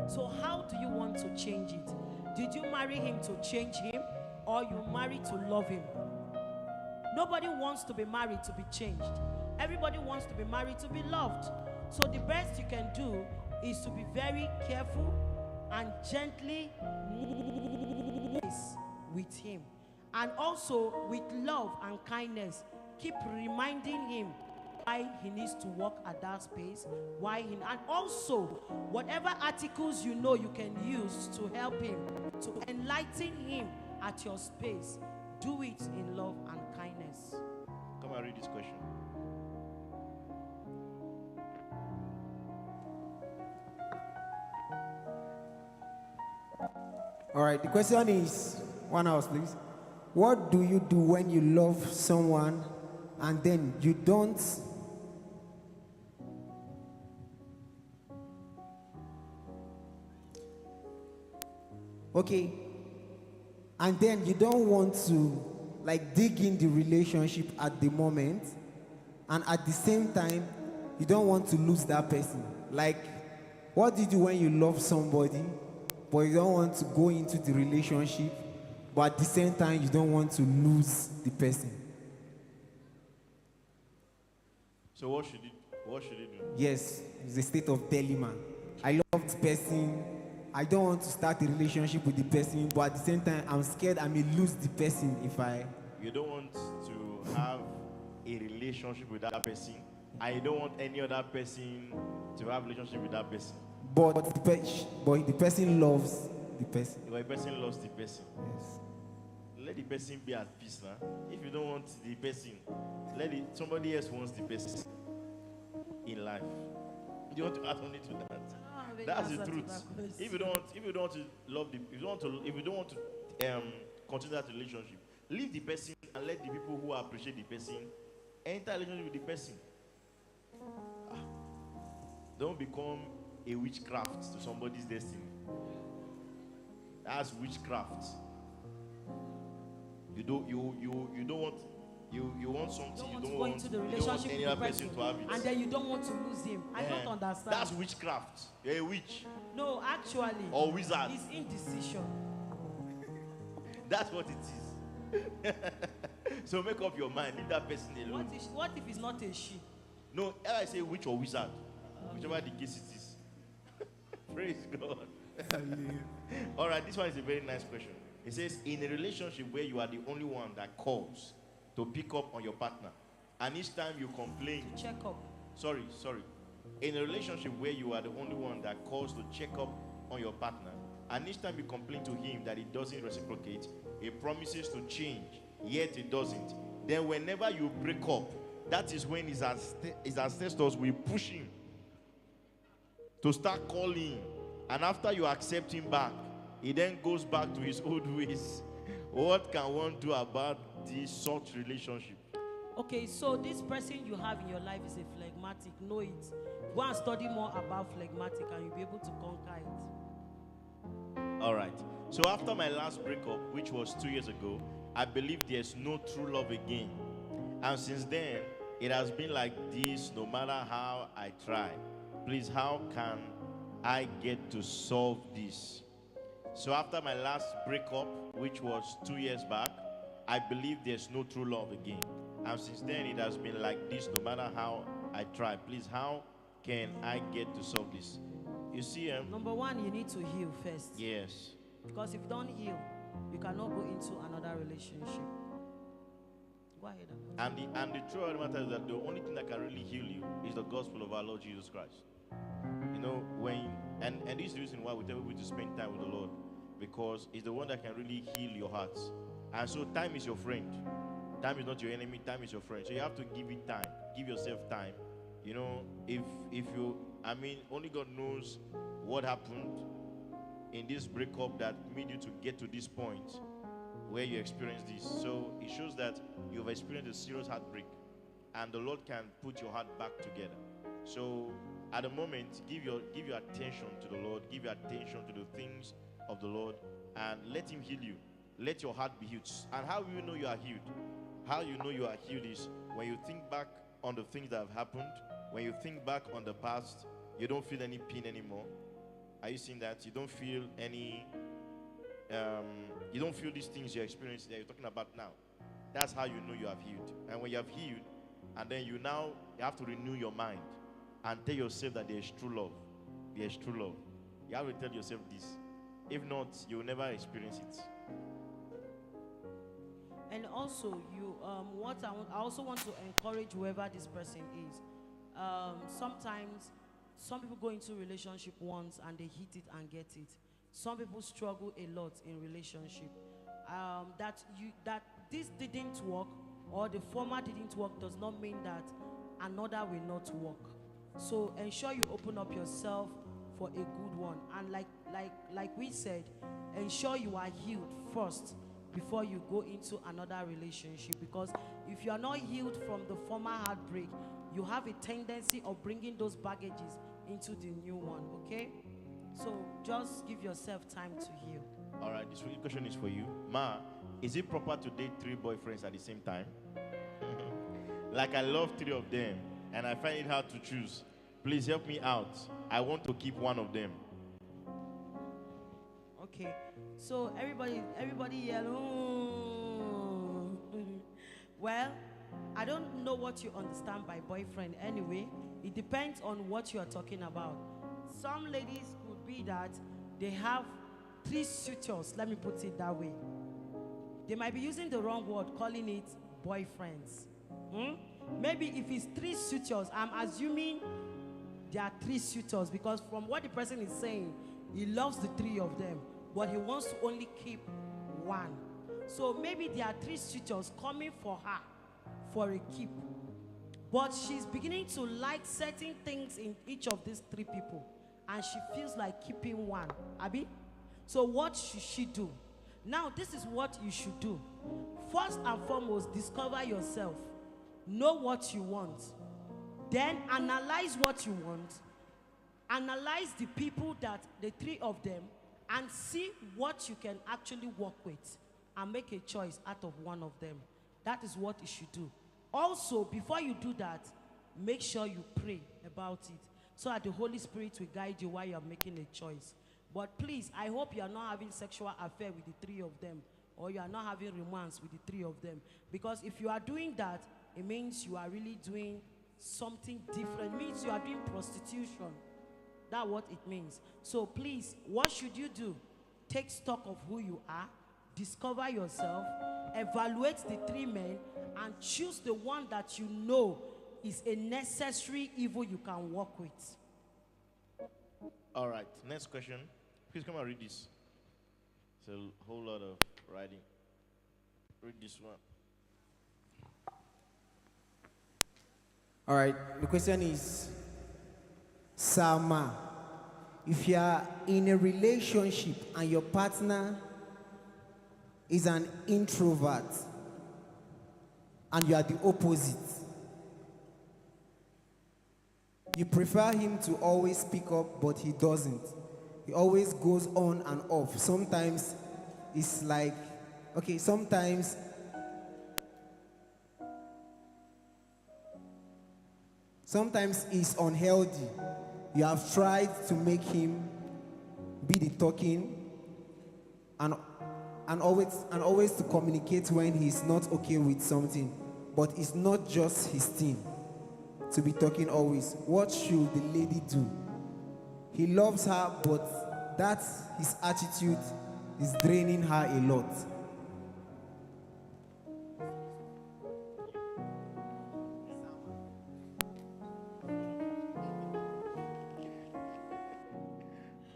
So how do you want to change it? Did you marry him to change him, or you married to love him? Nobody wants to be married to be changed. Everybody wants to be married to be loved. So the best you can do is to be very careful and gently with him. And also with love and kindness, keep reminding him why he needs to walk at that space, and also whatever articles you know you can use to help him, to enlighten him at your space, do it in love and kindness. Come and read this question. All right, the question is, one house please. What do you do when you love someone and then you don't and then you don't want to dig in the relationship at the moment, and at the same time you don't want to lose that person? What do you do when you love somebody but you don't want to go into the relationship, but at the same time you don't want to lose the person? So what should he do? Yes, it's a state of dilemma. I love the person, I don't want to start a relationship with the person, but at the same time I'm scared I may lose the person if I... You don't want to have a relationship with that person, and you don't want any other person to have a relationship with that person. But the person loves the person. But the person loves the person. Yes. Let the person be at peace now. If you don't want the person, somebody else wants the person in life. You want to add on it to that? That's the truth. If you don't want to love if you don't want to continue that relationship, leave the person and let the people who appreciate the person enter a relationship with the person. Don't become a witchcraft to somebody's destiny. That's witchcraft. You want something, you don't want any other person to have it. And then you don't want to lose him. I don't understand. That's witchcraft. You're a witch. No, actually. Or wizard. It's indecision. That's what it is. So make up your mind. Leave that person alone. What if it's not a she? No, I say witch or wizard. whichever the case it is. Praise God. All right, this one is a very nice question. It says, in a relationship where you are the only one that calls to pick up on your partner, and each time you complain, To check up. sorry. In a relationship where you are the only one that calls to check up on your partner, and each time you complain to him that he doesn't reciprocate, he promises to change, yet he doesn't. Then whenever you break up, that is when his ancestors will push him to start calling. And after you accept him back, he then goes back to his old ways. What can one do about this such relationship? Okay, so this person you have in your life is a phlegmatic. Know it. Go and study more about phlegmatic and you'll be able to conquer it. All right. So after my last breakup, which was 2 years ago, I believe there's no true love again. And since then, it has been like this no matter how I try. Please, how can I get to solve this? So after my last breakup, which was 2 years back, I believe there's no true love again. And since then, it has been like this no matter how I try. Please, how can I get to solve this? You see, Number one, you need to heal first. yes. Because if you don't heal, you cannot go into another relationship. Go ahead. And the truth of the matter is that the only thing that can really heal you is the gospel of our Lord Jesus Christ. You know, and this is the reason why we tell people to spend time with the Lord, because it's the one that can really heal your hearts. And so time is your friend. Time is not your enemy, time is your friend. So you have to give it time. Give yourself time. You know, if you, only God knows what happened in this breakup that made you to get to this point where you experience this. So it shows that you've experienced a serious heartbreak, and the Lord can put your heart back together. So at the moment, give your attention to the Lord, give your attention to the things of the Lord, and let Him heal you. Let your heart be healed. And how you know you are healed? How you know you are healed is when you think back on the things that have happened. When you think back on the past, you don't feel any pain anymore. Are you seeing that? You don't feel any, you don't feel these things you're experiencing that you're talking about now. That's how you know you have healed. And when you have healed, and then you have to renew your mind and tell yourself that there is true love. There is true love. You have to tell yourself this. If not, you will never experience it. And also, I also want to encourage whoever this person is. Sometimes, some people go into relationship once and they hit it and get it. Some people struggle a lot in relationship. That this didn't work or the former didn't work does not mean that another will not work. So ensure you open up yourself for a good one. And like we said, ensure you are healed first before you go into another relationship, because if you are not healed from the former heartbreak, you have a tendency of bringing those baggages into the new one. Okay, so just give yourself time to heal. All right, this question is for you. Ma, is it proper to date 3 boyfriends at the same time? Like I love 3 of them and I find it hard to choose. Please help me out. I want to keep one of them. Okay, so everybody here. Well, I don't know what you understand by boyfriend anyway. It depends on what you are talking about. Some ladies could be that they have 3 suitors, let me put it that way. They might be using the wrong word, calling it boyfriends. Maybe if it's 3 suitors, I'm assuming there are 3 suitors, because from what the person is saying, he loves the 3 of them, but he wants to only keep 1. So maybe there are 3 suitors coming for her for a keep, but she's beginning to like certain things in each of these 3 people, and she feels like keeping 1. Abi? So what should she do? Now, this is what you should do. First and foremost, discover yourself. Know what you want. Then analyze what you want. Analyze the people, that the 3 of them, and see what you can actually work with, and make a choice out of one of them. That is what you should do. Also, before you do that, make sure you pray about it, so that the Holy Spirit will guide you while you are making a choice. But please, I hope you are not having sexual affair with the 3 of them, or you are not having romance with the 3 of them. Because if you are doing that, it means you are really doing something different. It means you are doing prostitution. That's what it means. So please, what should you do? Take stock of who you are, discover yourself, evaluate the three men, and choose the one that you know is a necessary evil you can work with. All right, next question. Please come and read this. It's a whole lot of writing. Read this one. All right, the question is, Sama, if you are in a relationship and your partner is an introvert and you are the opposite, you prefer him to always speak up, but he doesn't. He always goes on and off. Sometimes it's like, okay, sometimes it's unhealthy. You have tried to make him be the talking and always to communicate when he's not okay with something. But it's not just his thing to be talking always. What should the lady do? He loves her, but his attitude is draining her a lot.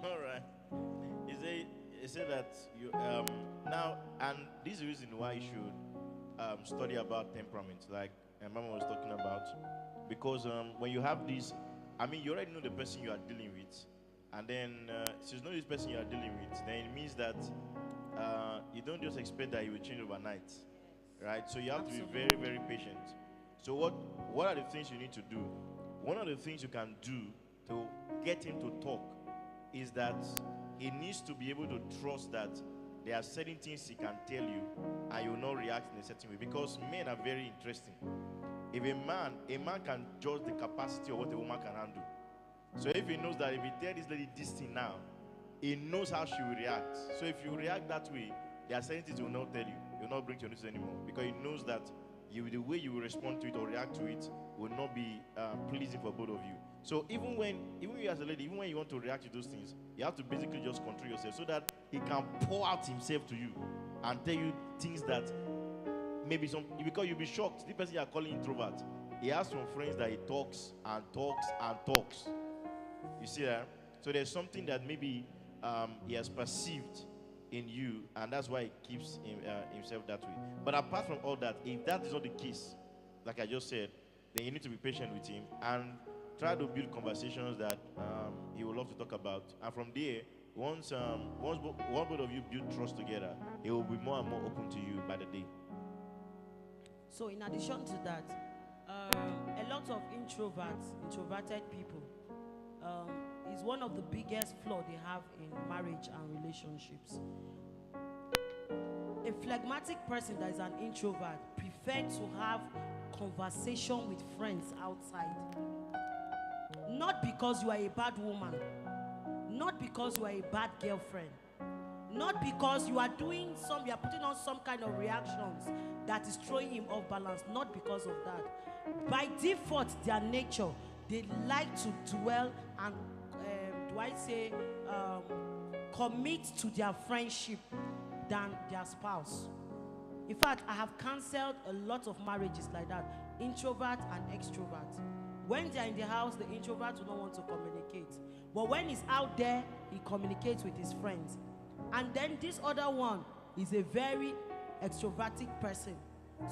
All right. He said that you now, and this is the reason why you should study about temperament, like Mama was talking about, because when you have this, I mean, you already know the person you are dealing with, and then since you know this person you are dealing with, then it means that you don't just expect that he will change overnight, right? So you have to be very, very patient. So what are the things you need to do? One of the things you can do to get him to talk is that he needs to be able to trust that there are certain things he can tell you and you will not react in a certain way, because men are very interesting. If a man can judge the capacity of what a woman can handle. So if he knows that if he tells this lady this thing now, he knows how she will react. So if you react that way, there are certain things he will not tell you. He will not bring to your notice anymore, because he knows that the way you will respond to it or react to it will not be pleasing for both of you. So even you as a lady, even when you want to react to those things, you have to basically just control yourself so that he can pour out himself to you and tell you things that maybe because you'll be shocked. The person you are calling introvert, he has some friends that he talks and talks and talks. You see that? So there's something that maybe he has perceived in you, and that's why he keeps himself that way. But apart from all that, if that is not the case, like I just said, then you need to be patient with him and try to build conversations that he will love to talk about. And from there, once both of you build trust together, he will be more and more open to you by the day. So in addition to that, a lot of introverted people, is one of the biggest flaws they have in marriage and relationships. A phlegmatic person that is an introvert prefers to have conversation with friends outside. Not because you are a bad woman, not because you are a bad girlfriend, not because you are putting on some kind of reactions that is throwing him off balance, not because of that. By default, their nature, they like to dwell and commit to their friendship than their spouse. In fact, I have cancelled a lot of marriages like that, introvert and extrovert. When they are in the house, the introvert will not want to communicate. But when he's out there, he communicates with his friends. And then this other one is a very extrovertic person.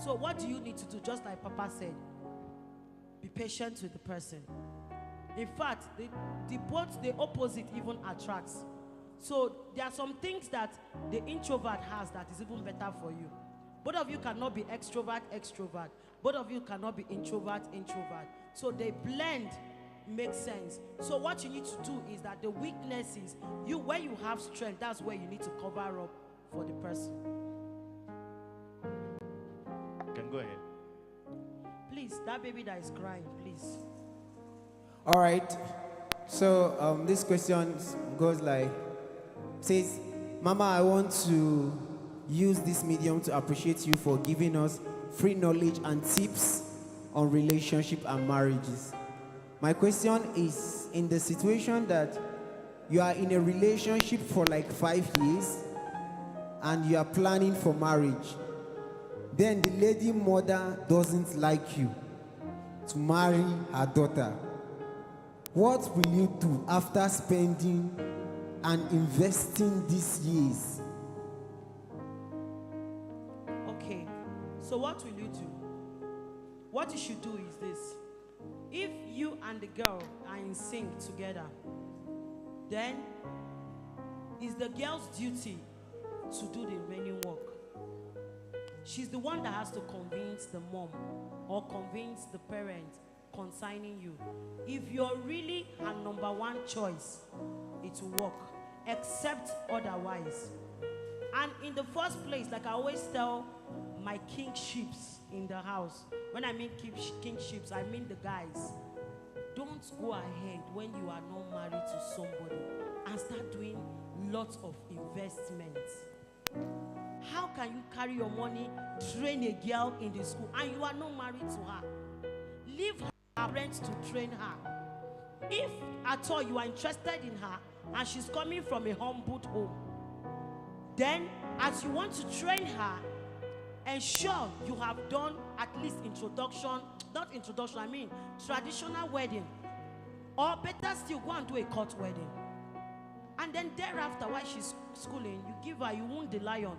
So what do you need to do? Just like Papa said, be patient with the person. In fact, the opposite even attracts. So there are some things that the introvert has that is even better for you. Both of you cannot be extrovert. Both of you cannot be introvert. So they blend, makes sense. So what you need to do is that the weaknesses, where you have strength, that's where you need to cover up for the person. You can go ahead. Please, that baby that is crying, please. All right. So this question goes like, says, Mama, I want to use this medium to appreciate you for giving us free knowledge and tips on relationship and marriages. My question is, in the situation that you are in a relationship for like 5 years and you are planning for marriage, then the lady mother doesn't like you to marry her daughter. What will you do after spending and investing these years? Okay, so what will you do? What you should do is this. If you and the girl are in sync together, then it's the girl's duty to do the remaining work. She's the one that has to convince the mom or convince the parent concerning you. If you're really her number one choice, it will work, except otherwise. And in the first place, like I always tell my kingships in the house, when I mean kingships, I mean the guys. Don't go ahead when you are not married to somebody and start doing lots of investments. How can you carry your money, train a girl in the school, and you are not married to her? Leave her parents to train her. If at all you are interested in her and she's coming from a humbled home, then as you want to train her, ensure you have done at least traditional wedding. Or better still, go and do a court wedding. And then thereafter, while she's schooling, you give her, you wound the lion.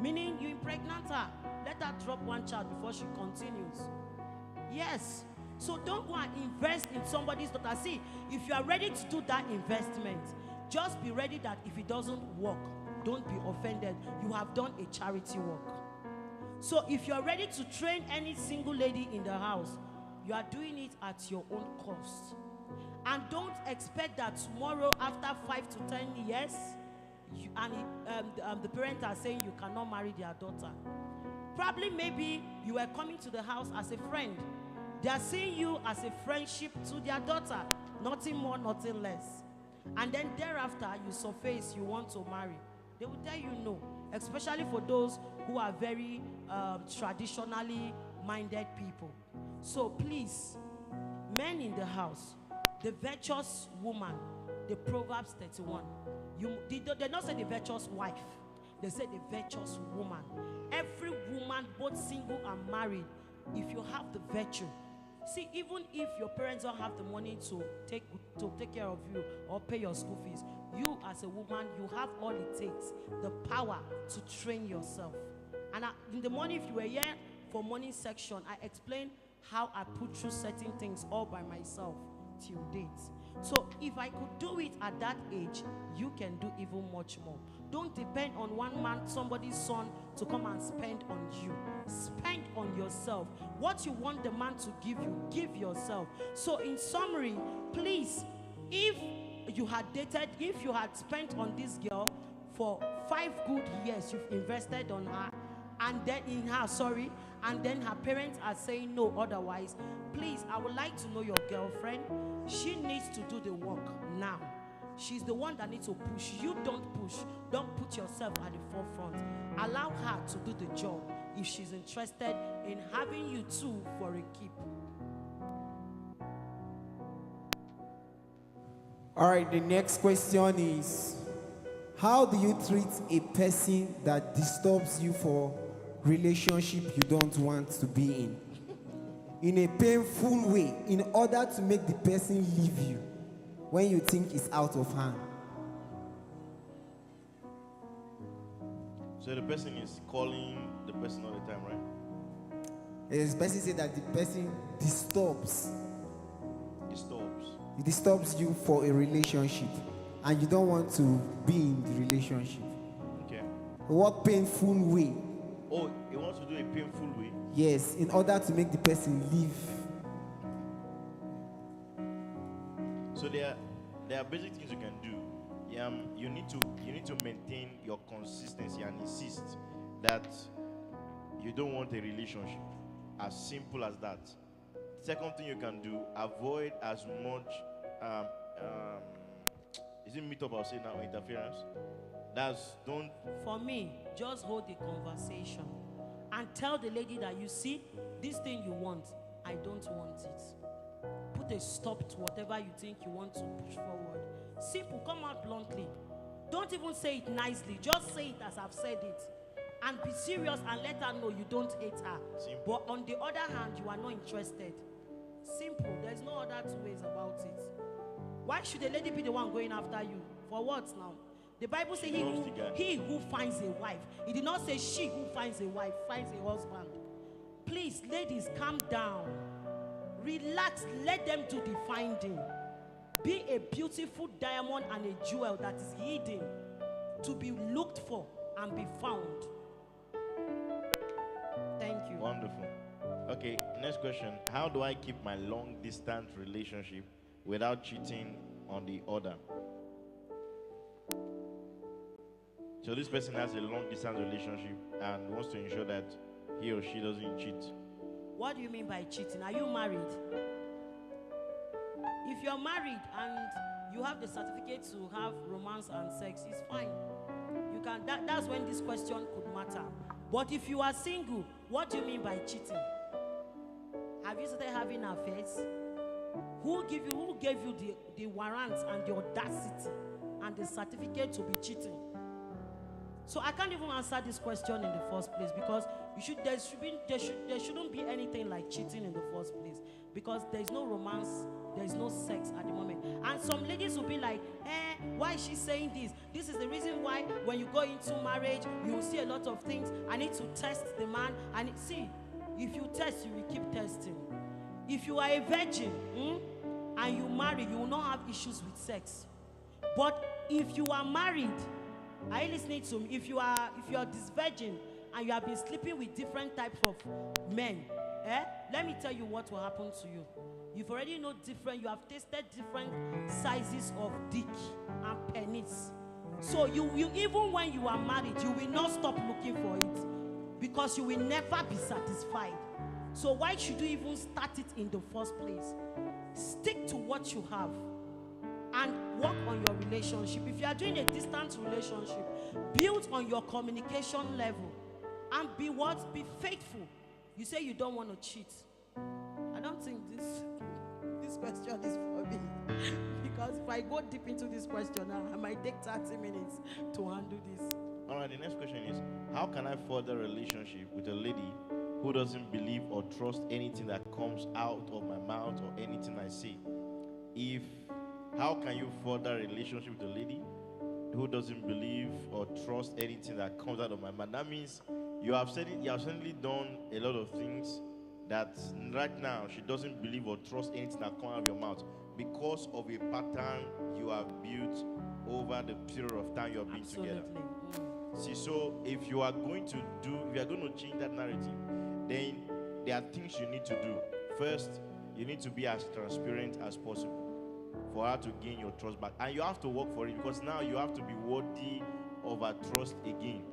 Meaning you impregnate her. Let her drop one child before she continues. Yes. So don't go and invest in somebody's daughter. See, if you are ready to do that investment, just be ready that if it doesn't work, don't be offended. You have done a charity work. So if you are ready to train any single lady in the house, you are doing it at your own cost. And don't expect that tomorrow, after 5 to 10 years, the parents are saying you cannot marry their daughter. Probably maybe you were coming to the house as a friend. They are seeing you as a friendship to their daughter. Nothing more, nothing less. And then thereafter, you surface, you want to marry. They will tell you no. Especially for those who are very traditionally minded people. So please, men in the house, the virtuous woman, the Proverbs 31. They don't say the virtuous wife. They say the virtuous woman. Every woman, both single and married, if you have the virtue, see, even if your parents don't have the money to take care of you or pay your school fees, you as a woman, you have all it takes, the power to train yourself. And in the morning, if you were here for morning section, I explained how I put through certain things all by myself till date. So if I could do it at that age, you can do even much more. Don't depend on one man, somebody's son, to come and spend on you. Spend on yourself. What you want the man to give you, give yourself. So in summary, please, if you had spent on this girl for 5 good years, you've invested on her, and then and then her parents are saying no otherwise, please, I would like to know your girlfriend. She needs to do the work now. She's the one that needs to push. You don't push. Don't put yourself at the forefront. Allow her to do the job if she's interested in having you two for a keep. All right, the next question is, how do you treat a person that disturbs you for relationship you don't want to be in a painful way, in order to make the person leave you when you think it's out of hand? So the person is calling the person all the time, right? The person said that the person disturbs. It disturbs you for a relationship, and you don't want to be in the relationship. Okay. What painful way? Oh, he wants to do a painful way? Yes, in order to make the person leave. So there are basic things you can do. You need to maintain your consistency and insist that you don't want a relationship. As simple as that. Second thing you can do, avoid as much is it meet-up I'll say now, interference? For me, just hold the conversation and tell the lady that, you see, this thing you want, I don't want it. Put a stop to whatever you think you want to push forward. Simple, come out bluntly. Don't even say it nicely. Just say it as I've said it. And be serious and let her know you don't hate her. Simple. But on the other hand, you are not interested. Simple. There's no other two ways about it. Why should a lady be the one going after you? For what now? The Bible says he who finds a wife. It did not say she who finds a wife finds a husband. Please, ladies, calm down. Relax. Let them do the finding. Be a beautiful diamond and a jewel that is hidden to be looked for and be found. Thank you. Wonderful. Okay, next question. How do I keep my long distance relationship without cheating on the other? So this person has a long distance relationship and wants to ensure that he or she doesn't cheat. What do you mean by cheating? Are you married? If you're married and you have the certificate to have romance and sex, it's fine. You can. That's when this question could matter. But if you are single, what do you mean by cheating? Have you started having affairs? Who gave you the warrant and the audacity and the certificate to be cheating? So I can't even answer this question in the first place because there shouldn't be anything like cheating in the first place because there is no romance, there is no sex at the moment. And some ladies will be like, why is she saying this? This is the reason why when you go into marriage, you will see a lot of things. I need to test the man. See, if you test, you will keep testing. If you are a virgin and you marry, you will not have issues with sex. But if you are married, are you listening to me? If you are this virgin and you have been sleeping with different types of men, let me tell you what will happen to you. You've already know different, you have tasted different sizes of dick and penis. So you even when you are married, you will not stop looking for it because you will never be satisfied. So why should you even start it in the first place? Stick to what you have and work on your relationship. If you are doing a distant relationship, build on your communication level and be faithful. You say you don't want to cheat. I don't think this question is for me because if I go deep into this question now, I might take 30 minutes to handle this. All right, the next question is, how can I further a relationship with a lady who doesn't believe or trust anything that comes out of my mouth or anything I say? How can you further a relationship with a lady who doesn't believe or trust anything that comes out of my mouth? That means you have certainly done a lot of things that right now she doesn't believe or trust anything that comes out of your mouth because of a pattern you have built over the period of time you have been together. See, so if you are going to change that narrative, then there are things you need to do. First, you need to be as transparent as possible for her to gain your trust back. And you have to work for it because now you have to be worthy of her trust again.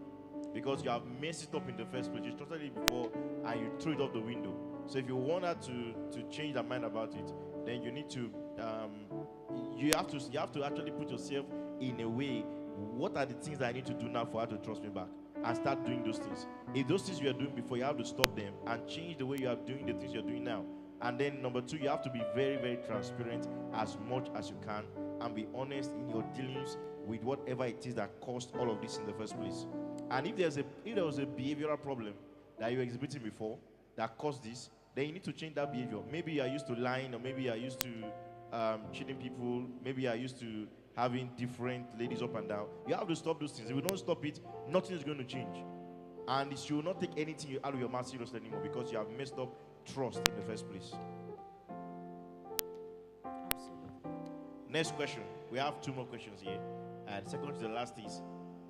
Because you have messed it up in the first place. You trusted it before and you threw it out the window. So if you want her to change her mind about it, then you need to you have to actually put yourself in a way, what are the things that I need to do now for her to trust me back? And start doing those things. If those things you are doing before, you have to stop them and change the way you are doing the things you're doing now. And then number two, you have to be very, very transparent as much as you can and be honest in your dealings with whatever it is that caused all of this in the first place. And if there was a behavioral problem that you were exhibiting before that caused this, then you need to change that behavior. Maybe you are used to lying, or maybe you are used to cheating people, maybe you are used to having different ladies up and down. You have to stop those things. If you don't stop it, nothing is going to change. And you will not take anything out of your mouth seriously anymore because you have messed up trust in the first place. Absolutely. Next question. We have two more questions here. And second to the last is,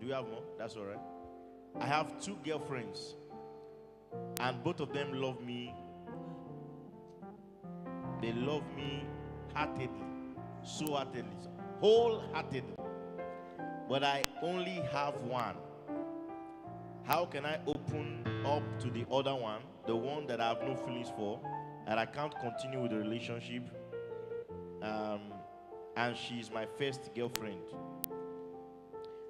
do you have more? That's all right. I have two girlfriends and both of them love me. They love me heartedly, so heartedly, wholeheartedly. But I only have one. How can I open up to the other one, the one that I have no feelings for, and I can't continue with the relationship? And she's my first girlfriend.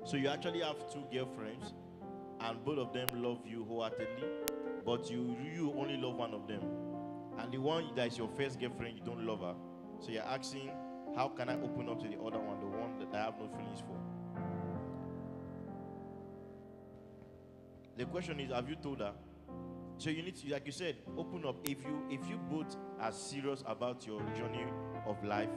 So you actually have two girlfriends, and both of them love you wholeheartedly, but you only love one of them. and the one that is your first girlfriend, you don't love her. So you're asking, how can I open up to the other one, the one that I have no feelings for? The question is, have you told her? So you need to, like you said, open up. If you both are serious about your journey of life,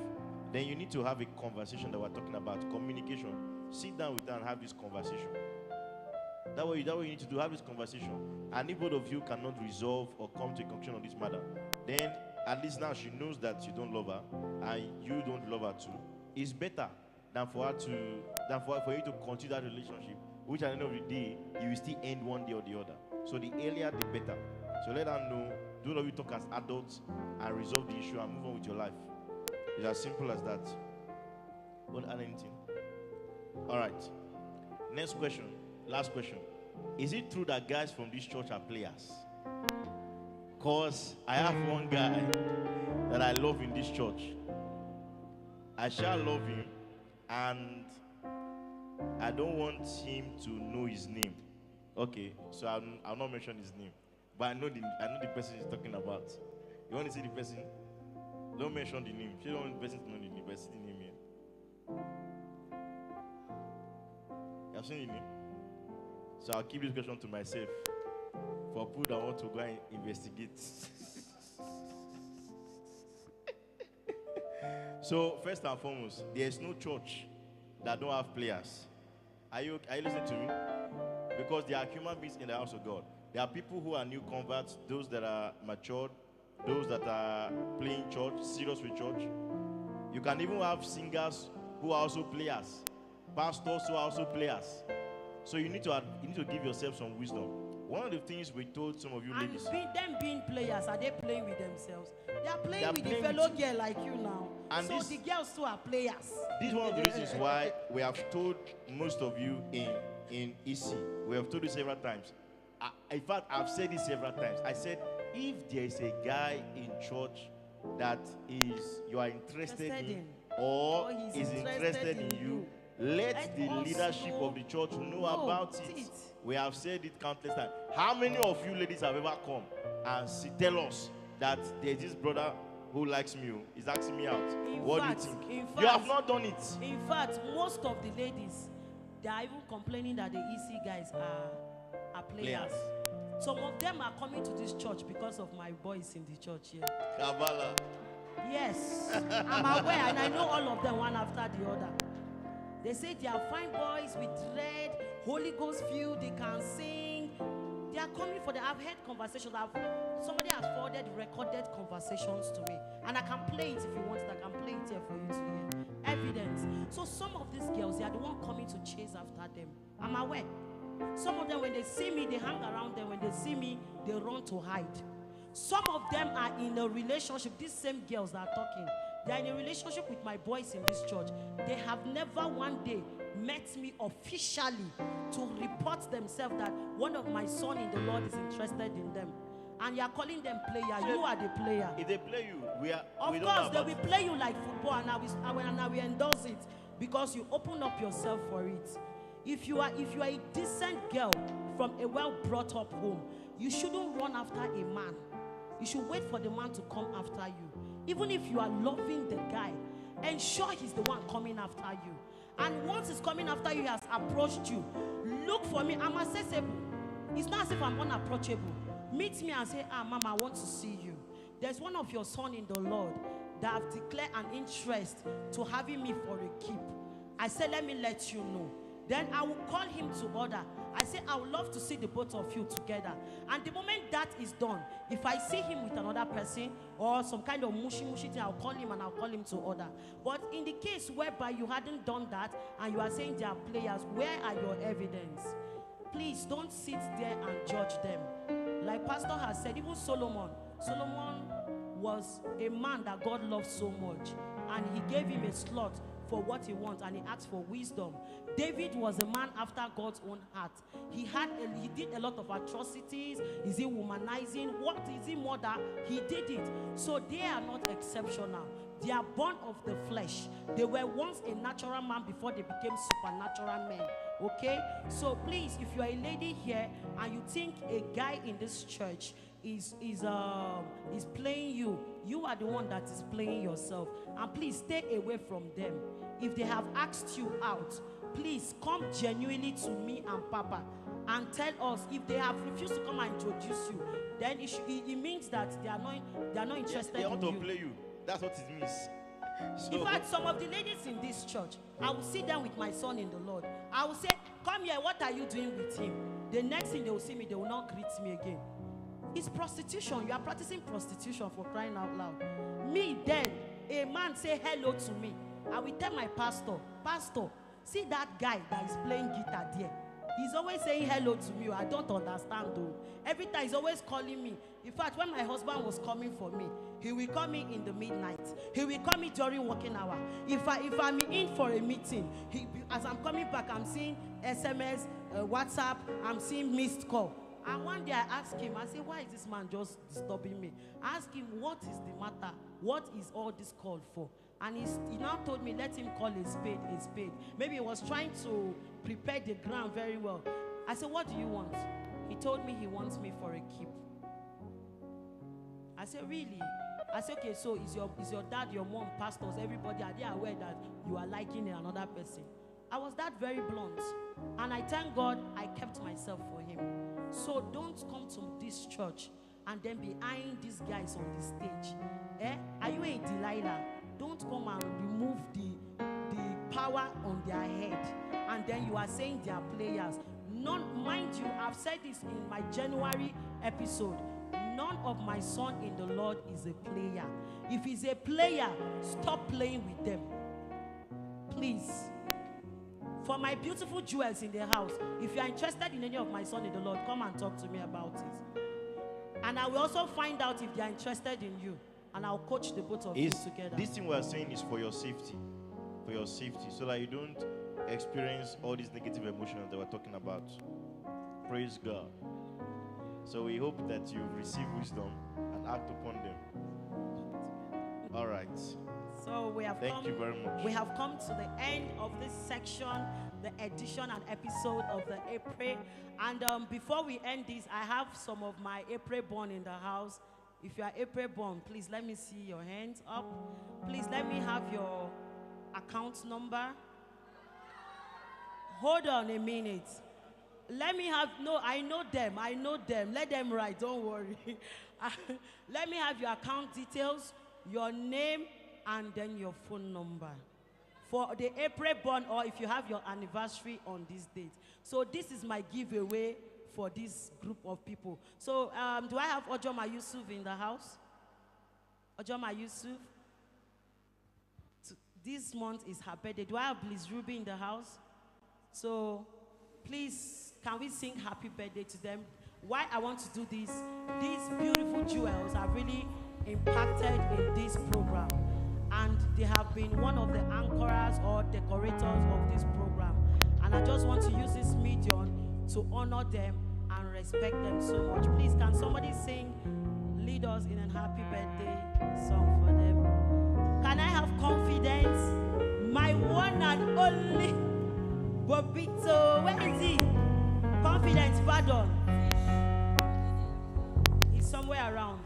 then you need to have a conversation that we're talking about, communication. Sit down with her and have this conversation. That way you need to do, have this conversation. And if both of you cannot resolve or come to a conclusion on this matter, then at least now she knows that you don't love her and you don't love her too. It's better than for you to continue that relationship, which at the end of the day, you will still end one day or the other. So the earlier, the better. So let her know. Both of you talk as adults and resolve the issue and move on with your life. It's as simple as that. Won't add anything. All right. Next question. Last question. Is it true that guys from this church are players? Because I have one guy that I love in this church. I shall love him, and I don't want him to know his name. Okay, so I'll not mention his name, but I know the person he's talking about. You want to see the person? Don't mention the name. If you don't want the person to know the name, but see the name here. You have seen the name? So I'll keep this question to myself for people that want to go and investigate. So first and foremost, there is no church that don't have players. Are you listening to me? Because there are human beings in the house of God. There are people who are new converts, those that are matured, those that are playing church, serious with church. You can even have singers who are also players, pastors who are also players. So you need to give yourself some wisdom. One of the things we told some of you ladies. And them being players, are they playing with themselves? They are playing with a fellow girl like you now. And so the girls too are players. This is one of the reasons why we have told most of you in EC. We have told you several times. In fact, I've said this several times. I said, if there is a guy in church that you are interested in, or is interested in you, let the leadership of the church know about it. We have said it countless times. How many of you ladies have ever come and tell us that there's this brother who likes me, is asking me out? What do you think? You have not done it. In fact, most of the ladies, they are even complaining that the EC guys are players. Some of them are coming to this church because of my boys in the church here. Kabbalah. Yes, I'm aware, and I know all of them one after the other. They say they are fine boys with dread, Holy Ghost filled, they can sing. They are coming for the, I've heard conversations. Somebody has forwarded recorded conversations to me. And I can play it if you want it. I can play it here for you to hear. Evidence. So some of these girls, they are the one coming to chase after them. I'm aware. Some of them, when they see me, they hang around them. When they see me, they run to hide. Some of them are in a relationship. These same girls that are talking, they are in a relationship with my boys in this church. They have never one day met me officially to report themselves that one of my son in the Lord is interested in them. And you are calling them player. You are the player. If they play you, of course they will play you like football, and I will endorse it because you open up yourself for it. If you are a decent girl from a well brought up home, you shouldn't run after a man. You should wait for the man to come after you. Even if you are loving the guy, ensure he's the one coming after you. And once he's coming after you, he has approached you. Look for me. I'm accessible. It's not as if I'm unapproachable. Meet me and say, Mama, I want to see you. There's one of your sons in the Lord that have declared an interest to having me for a keep. I said, let me let you know. Then I will call him to order. I say, I would love to see the both of you together. And the moment that is done, if I see him with another person or some kind of mushy thing, I'll call him and I'll call him to order. But in the case whereby you hadn't done that and you are saying they are players, where are your evidence? Please don't sit there and judge them. Like Pastor has said, even Solomon was a man that God loved so much, and he gave him a slot for what he wants, and he asked for wisdom. David was a man after God's own heart. He did a lot of atrocities. Is he womanizing? What is he murder? He did it. So they are not exceptional. They are born of the flesh. They were once a natural man before they became supernatural men. Okay? So please, if you are a lady here and you think a guy in this church is playing you, you are the one that is playing yourself. And please stay away from them. If they have asked you out, please come genuinely to me and Papa and tell us. If they have refused to come and introduce you, then it means that they are not interested They want in to you. play you. That's what it means. So, In fact, some of the ladies in this church, I will sit down with my son in the Lord. I will say, come here, what are you doing with him? The next thing they will see me, they will not greet me again. It's prostitution. You are practicing prostitution, for crying out loud. Me then, a man say hello to me. I will tell my pastor, see that guy that is playing guitar there. He's always saying hello to me. I don't understand though. Every time he's always calling me. In fact, when my husband was coming for me, he will call me in the midnight. He will call me during working hour. If I'm in for a meeting, as I'm coming back, I'm seeing SMS, WhatsApp, I'm seeing missed call. And one day I asked him, I said, why is this man just disturbing me? I asked him, what is the matter? What is all this call for? And he now told me, let him call a spade a spade. Maybe he was trying to prepare the ground very well. I said, what do you want? He told me he wants me for a keep. I said, really? I said, okay, so is your dad, your mom, pastors, everybody, are they aware that you are liking another person? I was that very blunt. And I thank God I kept myself for him. So don't come to this church and then be eyeing these guys on the stage. Are you a Delilah? Don't come and remove the power on their head. And then you are saying they are players. Mind you, I've said this in my January episode. None of my son in the Lord is a player. If he's a player, stop playing with them. Please. For my beautiful jewels in the house, if you are interested in any of my son in the Lord, come and talk to me about it. And I will also find out if they are interested in you. And I'll coach the both of you together. This thing we are saying is for your safety. For your safety. So that you don't experience all these negative emotions that we're talking about. Praise God. So we hope that you've received wisdom and act upon them. All right. So Thank you very much. We have come to the end of this section, the edition and episode of the April. And before we end this, I have some of my April born in the house. If you are April born, please let me see your hands up. Please let me have your account number. Hold on a minute. Let me have, no, I know them. Let them write, don't worry. Let me have your account details, your name, and then your phone number. For the April born, or if you have your anniversary on this date. So this is my giveaway for this group of people. So do I have Ojoma Yusuf in the house? Ojoma Yusuf? This month is her birthday. Do I have Bliss Ruby in the house? So please, can we sing happy birthday to them? Why I want to do this, these beautiful jewels are really impacted in this program. And they have been one of the anchorers or decorators of this program. And I just want to use this medium to honor them and respect them so much. Please, can somebody lead us in a happy birthday song for them? Can I have confidence? My one and only Bobito, where is he? Confidence, pardon. He's somewhere around.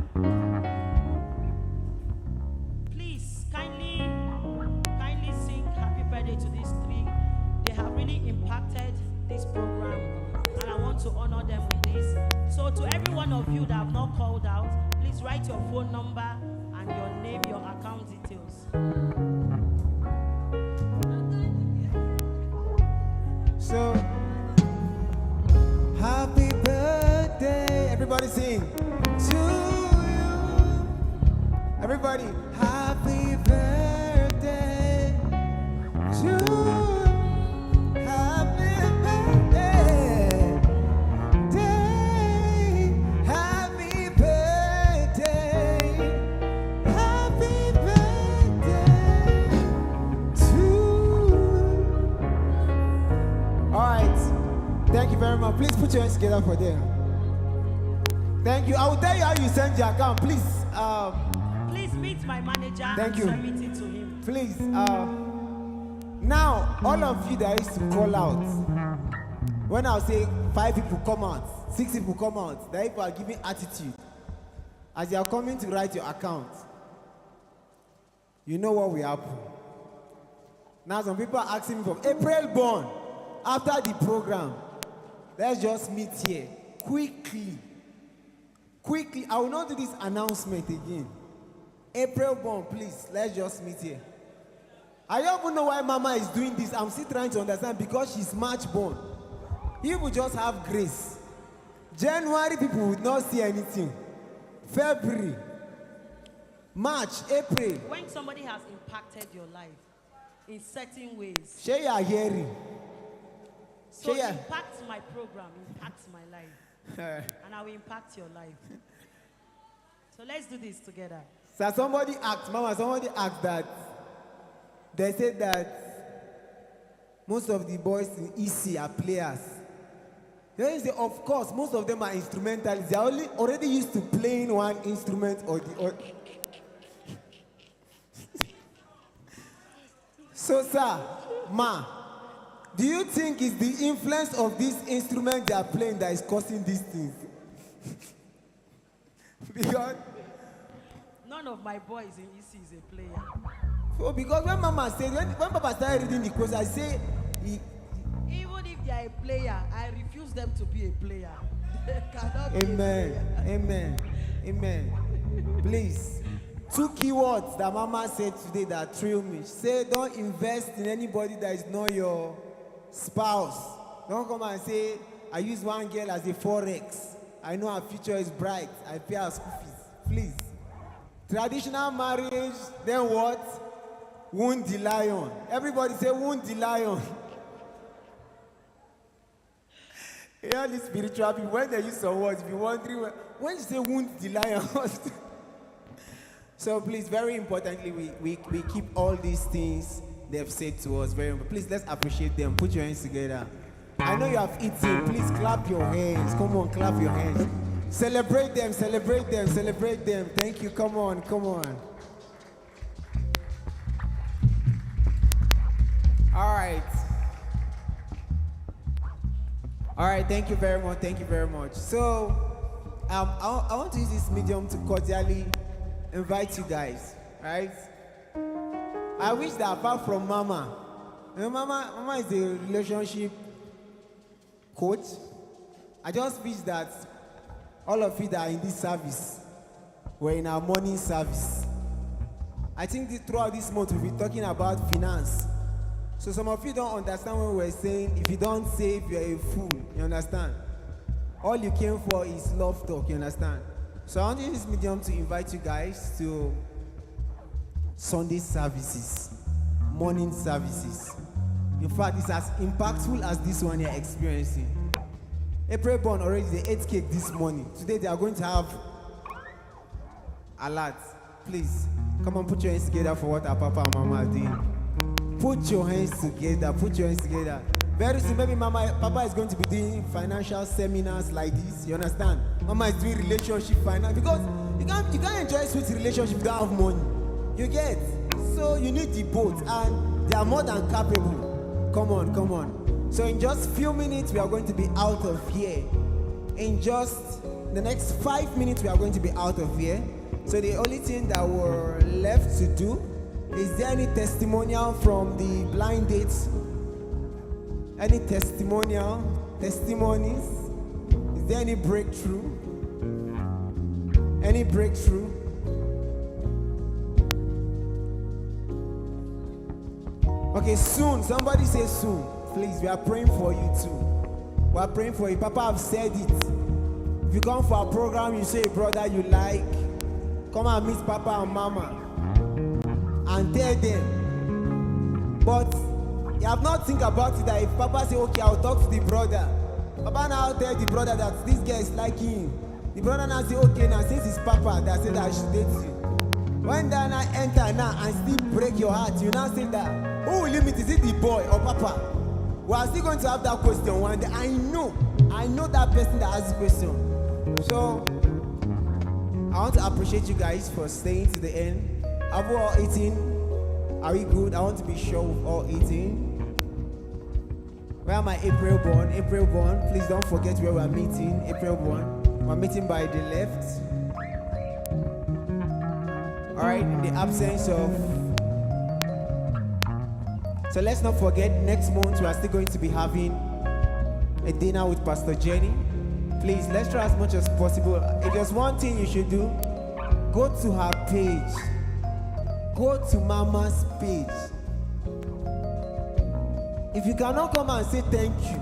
Please, kindly sing happy birthday to these three. They have really impacted this program, and I want to honor them with this. So to every one of you that have not called out, please write your phone number and your name, your account details. So, happy birthday, everybody sing, to you. Everybody, happy birthday to you. Happy birthday, happy birthday to you. All right, thank you very much. Please put your hands together for them. Thank you. I will tell you how you send your account. Please. Please meet my manager. Thank you. Submit it to him. Please. Now, all of you that used to call out, when I say 5 people come out, 6 people come out, that people are giving attitude. As you are coming to write your account, you know what will happen. Now some people are asking me for April born. After the program, let's just meet here quickly. Quickly, I will not do this announcement again. April born, please, let's just meet here. I don't even know why Mama is doing this. I'm still trying to understand because she's March born. People just have grace. January, people would not see anything. February, March, April. When somebody has impacted your life in certain ways. Share your hearing. So impact my program, impact my life. And I will impact your life. So let's do this together. So somebody asked that, they said that most of the boys in EC are players. They say, of course, most of them are instrumentalists. They are already used to playing one instrument or the other. So, sir, ma, do you think it's the influence of this instrument they are playing that is causing these things? Because none of my boys in EC is a player. So because when Mama said, when Papa started reading the question, I say, even if they are a player, I refuse them to be a player. They cannot be Amen. a player. Amen. Amen. Please. 2 keywords that Mama said today that thrill me. She said, don't invest in anybody that is not your spouse. Don't come and say, I use one girl as a forex. I know her future is bright. I pay her school fees. Please. Traditional marriage, then what? Wound the lion. Everybody say, wound the lion. All these spiritual people, when they use some words, if you're wondering, when you say wound the lion, so please, very importantly, we keep all these things they've said to us very important. Please, let's appreciate them. Put your hands together. I know you have eaten. Please clap your hands. Come on, clap your hands. Celebrate them, celebrate them, celebrate them. Thank you. Come on, come on. All right. All right, thank you very much. Thank you very much. So, I want to use this medium to cordially invite you guys, right? I wish that apart from Mama, you know, Mama is a relationship coach. I just wish that all of you that are in this service were in our morning service. I think throughout this month we'll be talking about finance. So some of you don't understand what we're saying. If you don't save, you're a fool. You understand? All you came for is love talk. You understand? So I want to use this medium to invite you guys to Sunday services, morning services. In fact, it's as impactful as this one you're experiencing. April born already, they ate cake this morning. Today they are going to have a lot. Please, come on, put your hands together for what our Papa and Mama are doing. Put your hands together, put your hands together. Very soon, maybe Papa is going to be doing financial seminars like this. You understand? Mama is doing relationship finance because you can't enjoy sweet relationship if you don't have money. You get? So you need the both, and they are more than capable. Come on, come on. So in just few minutes, we are going to be out of here. In just the next 5 minutes, we are going to be out of here. So the only thing that we're left to do, is there any testimonial from the blind dates? Any testimonies? Is there any breakthrough? Any breakthrough? Okay, soon. Somebody say soon. Please, we are praying for you too. We are praying for you. Papa have said it. If you come for a program, you say a brother you like, come and meet Papa and Mama and tell them. But you have not think about it that if Papa say, okay, I'll talk to the brother. Papa now tell the brother that this guy is liking him. The brother now say, okay, now since it's Papa that said that I should date you. When that now enter now and still break your heart, you now say that, who will you meet? Is it the boy or Papa? We are still going to have that question one day. I know that person that asked the question. So, I want to appreciate you guys for staying to the end. Have we all eaten? Are we good? I want to be sure we've all eaten. Where am I? April born. April born. Please don't forget where we're meeting. April born. We're meeting by the left. All right, in the absence of. So let's not forget, next month we are still going to be having a dinner with Pastor Jenny. Please, let's try as much as possible. If there's one thing you should do, go to her page. Go to Mama's page. If you cannot come and say thank you.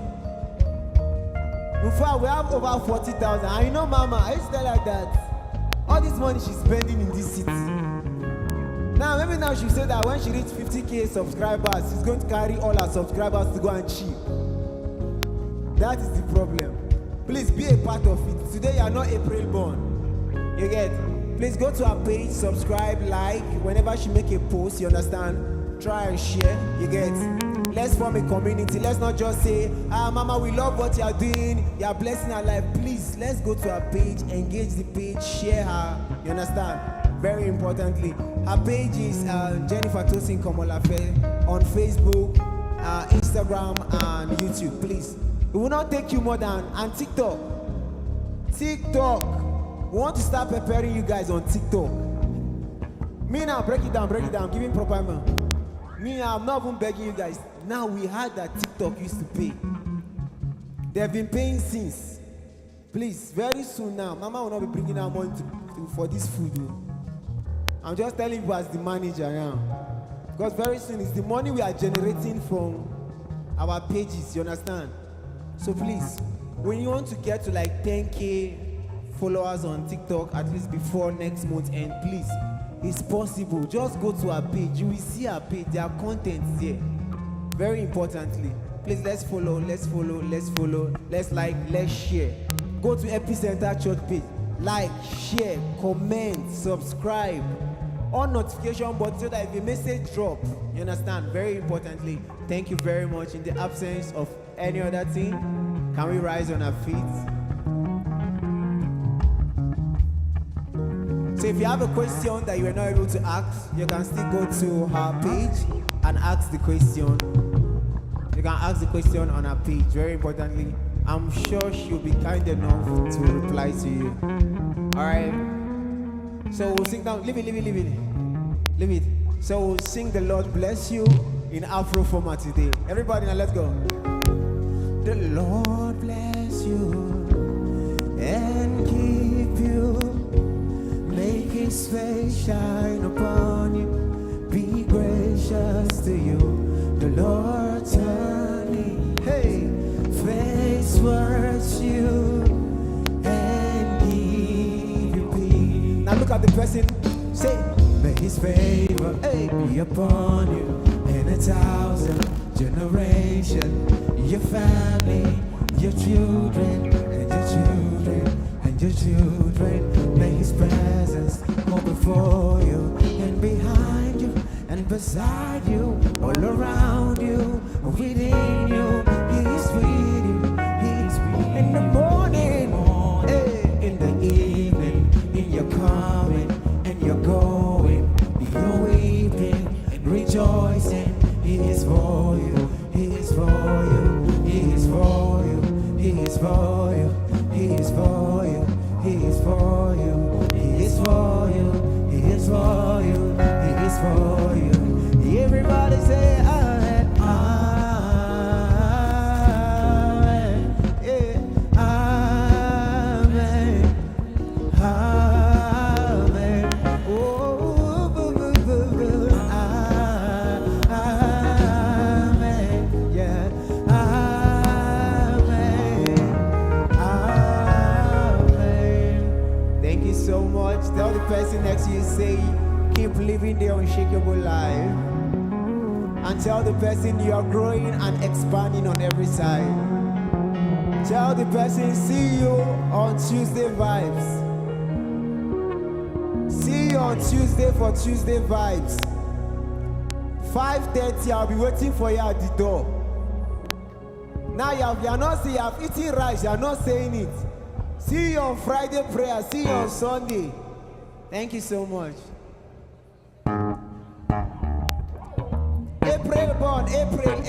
In fact, we have over 40,000. And you know, Mama, I used to tell her that all this money she's spending in this city. Now, maybe now she'll say that when she reaches 50K subscribers, she's going to carry all her subscribers to go and cheat. That is the problem. Please be a part of it. Today, you are not April born. You get? Please go to her page, subscribe, like. Whenever she make a post, you understand? Try and share. You get? Let's form a community. Let's not just say, Mama, we love what you are doing. You are blessing our life. Please, let's go to her page, engage the page, share her. You understand? Very importantly, her page is Jennifer Tosin Komolafe on Facebook, Instagram, and YouTube. Please, it will not take you more than, and TikTok. TikTok. We want to start preparing you guys on TikTok. Me now, break it down, give him proper man. Me, I'm not even begging you guys. Now we heard that TikTok used to pay. They've been paying since. Please, very soon now, Mama will not be bringing our money for this food. I'm just telling you as the manager now. Because very soon it's the money we are generating from our pages, you understand? So please, when you want to get to like 10K followers on TikTok, at least before next month end, please, it's possible. Just go to our page. You will see our page. There are contents there. Very importantly, please let's follow, let's like, let's share. Go to Epicenter Church page. Like, share, comment, subscribe. On notification button so that if a message drop, you understand? Very importantly, thank you very much. In the absence of any other thing, can we rise on our feet? So if you have a question that you are not able to ask, you can still go to her page and ask the question. You can ask the question on her page. Very importantly, I'm sure she'll be kind enough to reply to you. Alright. So we'll sing down. Leave it. So we'll sing The Lord Bless You in Afro format today. Everybody now let's go. The Lord bless you and keep you. Make his face shine upon you. Be gracious to you. The Lord turn his face towards you and give you peace. Now look at the person. Say, may his favor be upon you in 1,000 generations. Your family, your children, and your children, and your children. May his presence go before you and behind you and beside you, all around you, within you. He is with you. He is with you. In the morning, in the evening, in your coming and your going, you're weeping and rejoicing. He is for you. He is for you. He is for you. He is for you. He is for you. He is for you. He is for you. He is for you. He is for you. Everybody say amen. Amen. Yeah. Amen. Amen. Oh, amen. Yeah. Amen. Thank you so much. Tell the person next to you, say, keep living the unshakable life. And tell the person you are growing and expanding on every side. Tell the person, see you on Tuesday Vibes. See you on Tuesday for Tuesday Vibes. 5:30, I'll be waiting for you at the door. Now you are not saying you have eaten rice, you are not saying it. See you on Friday prayer, see you on Sunday. Thank you so much. April born, April.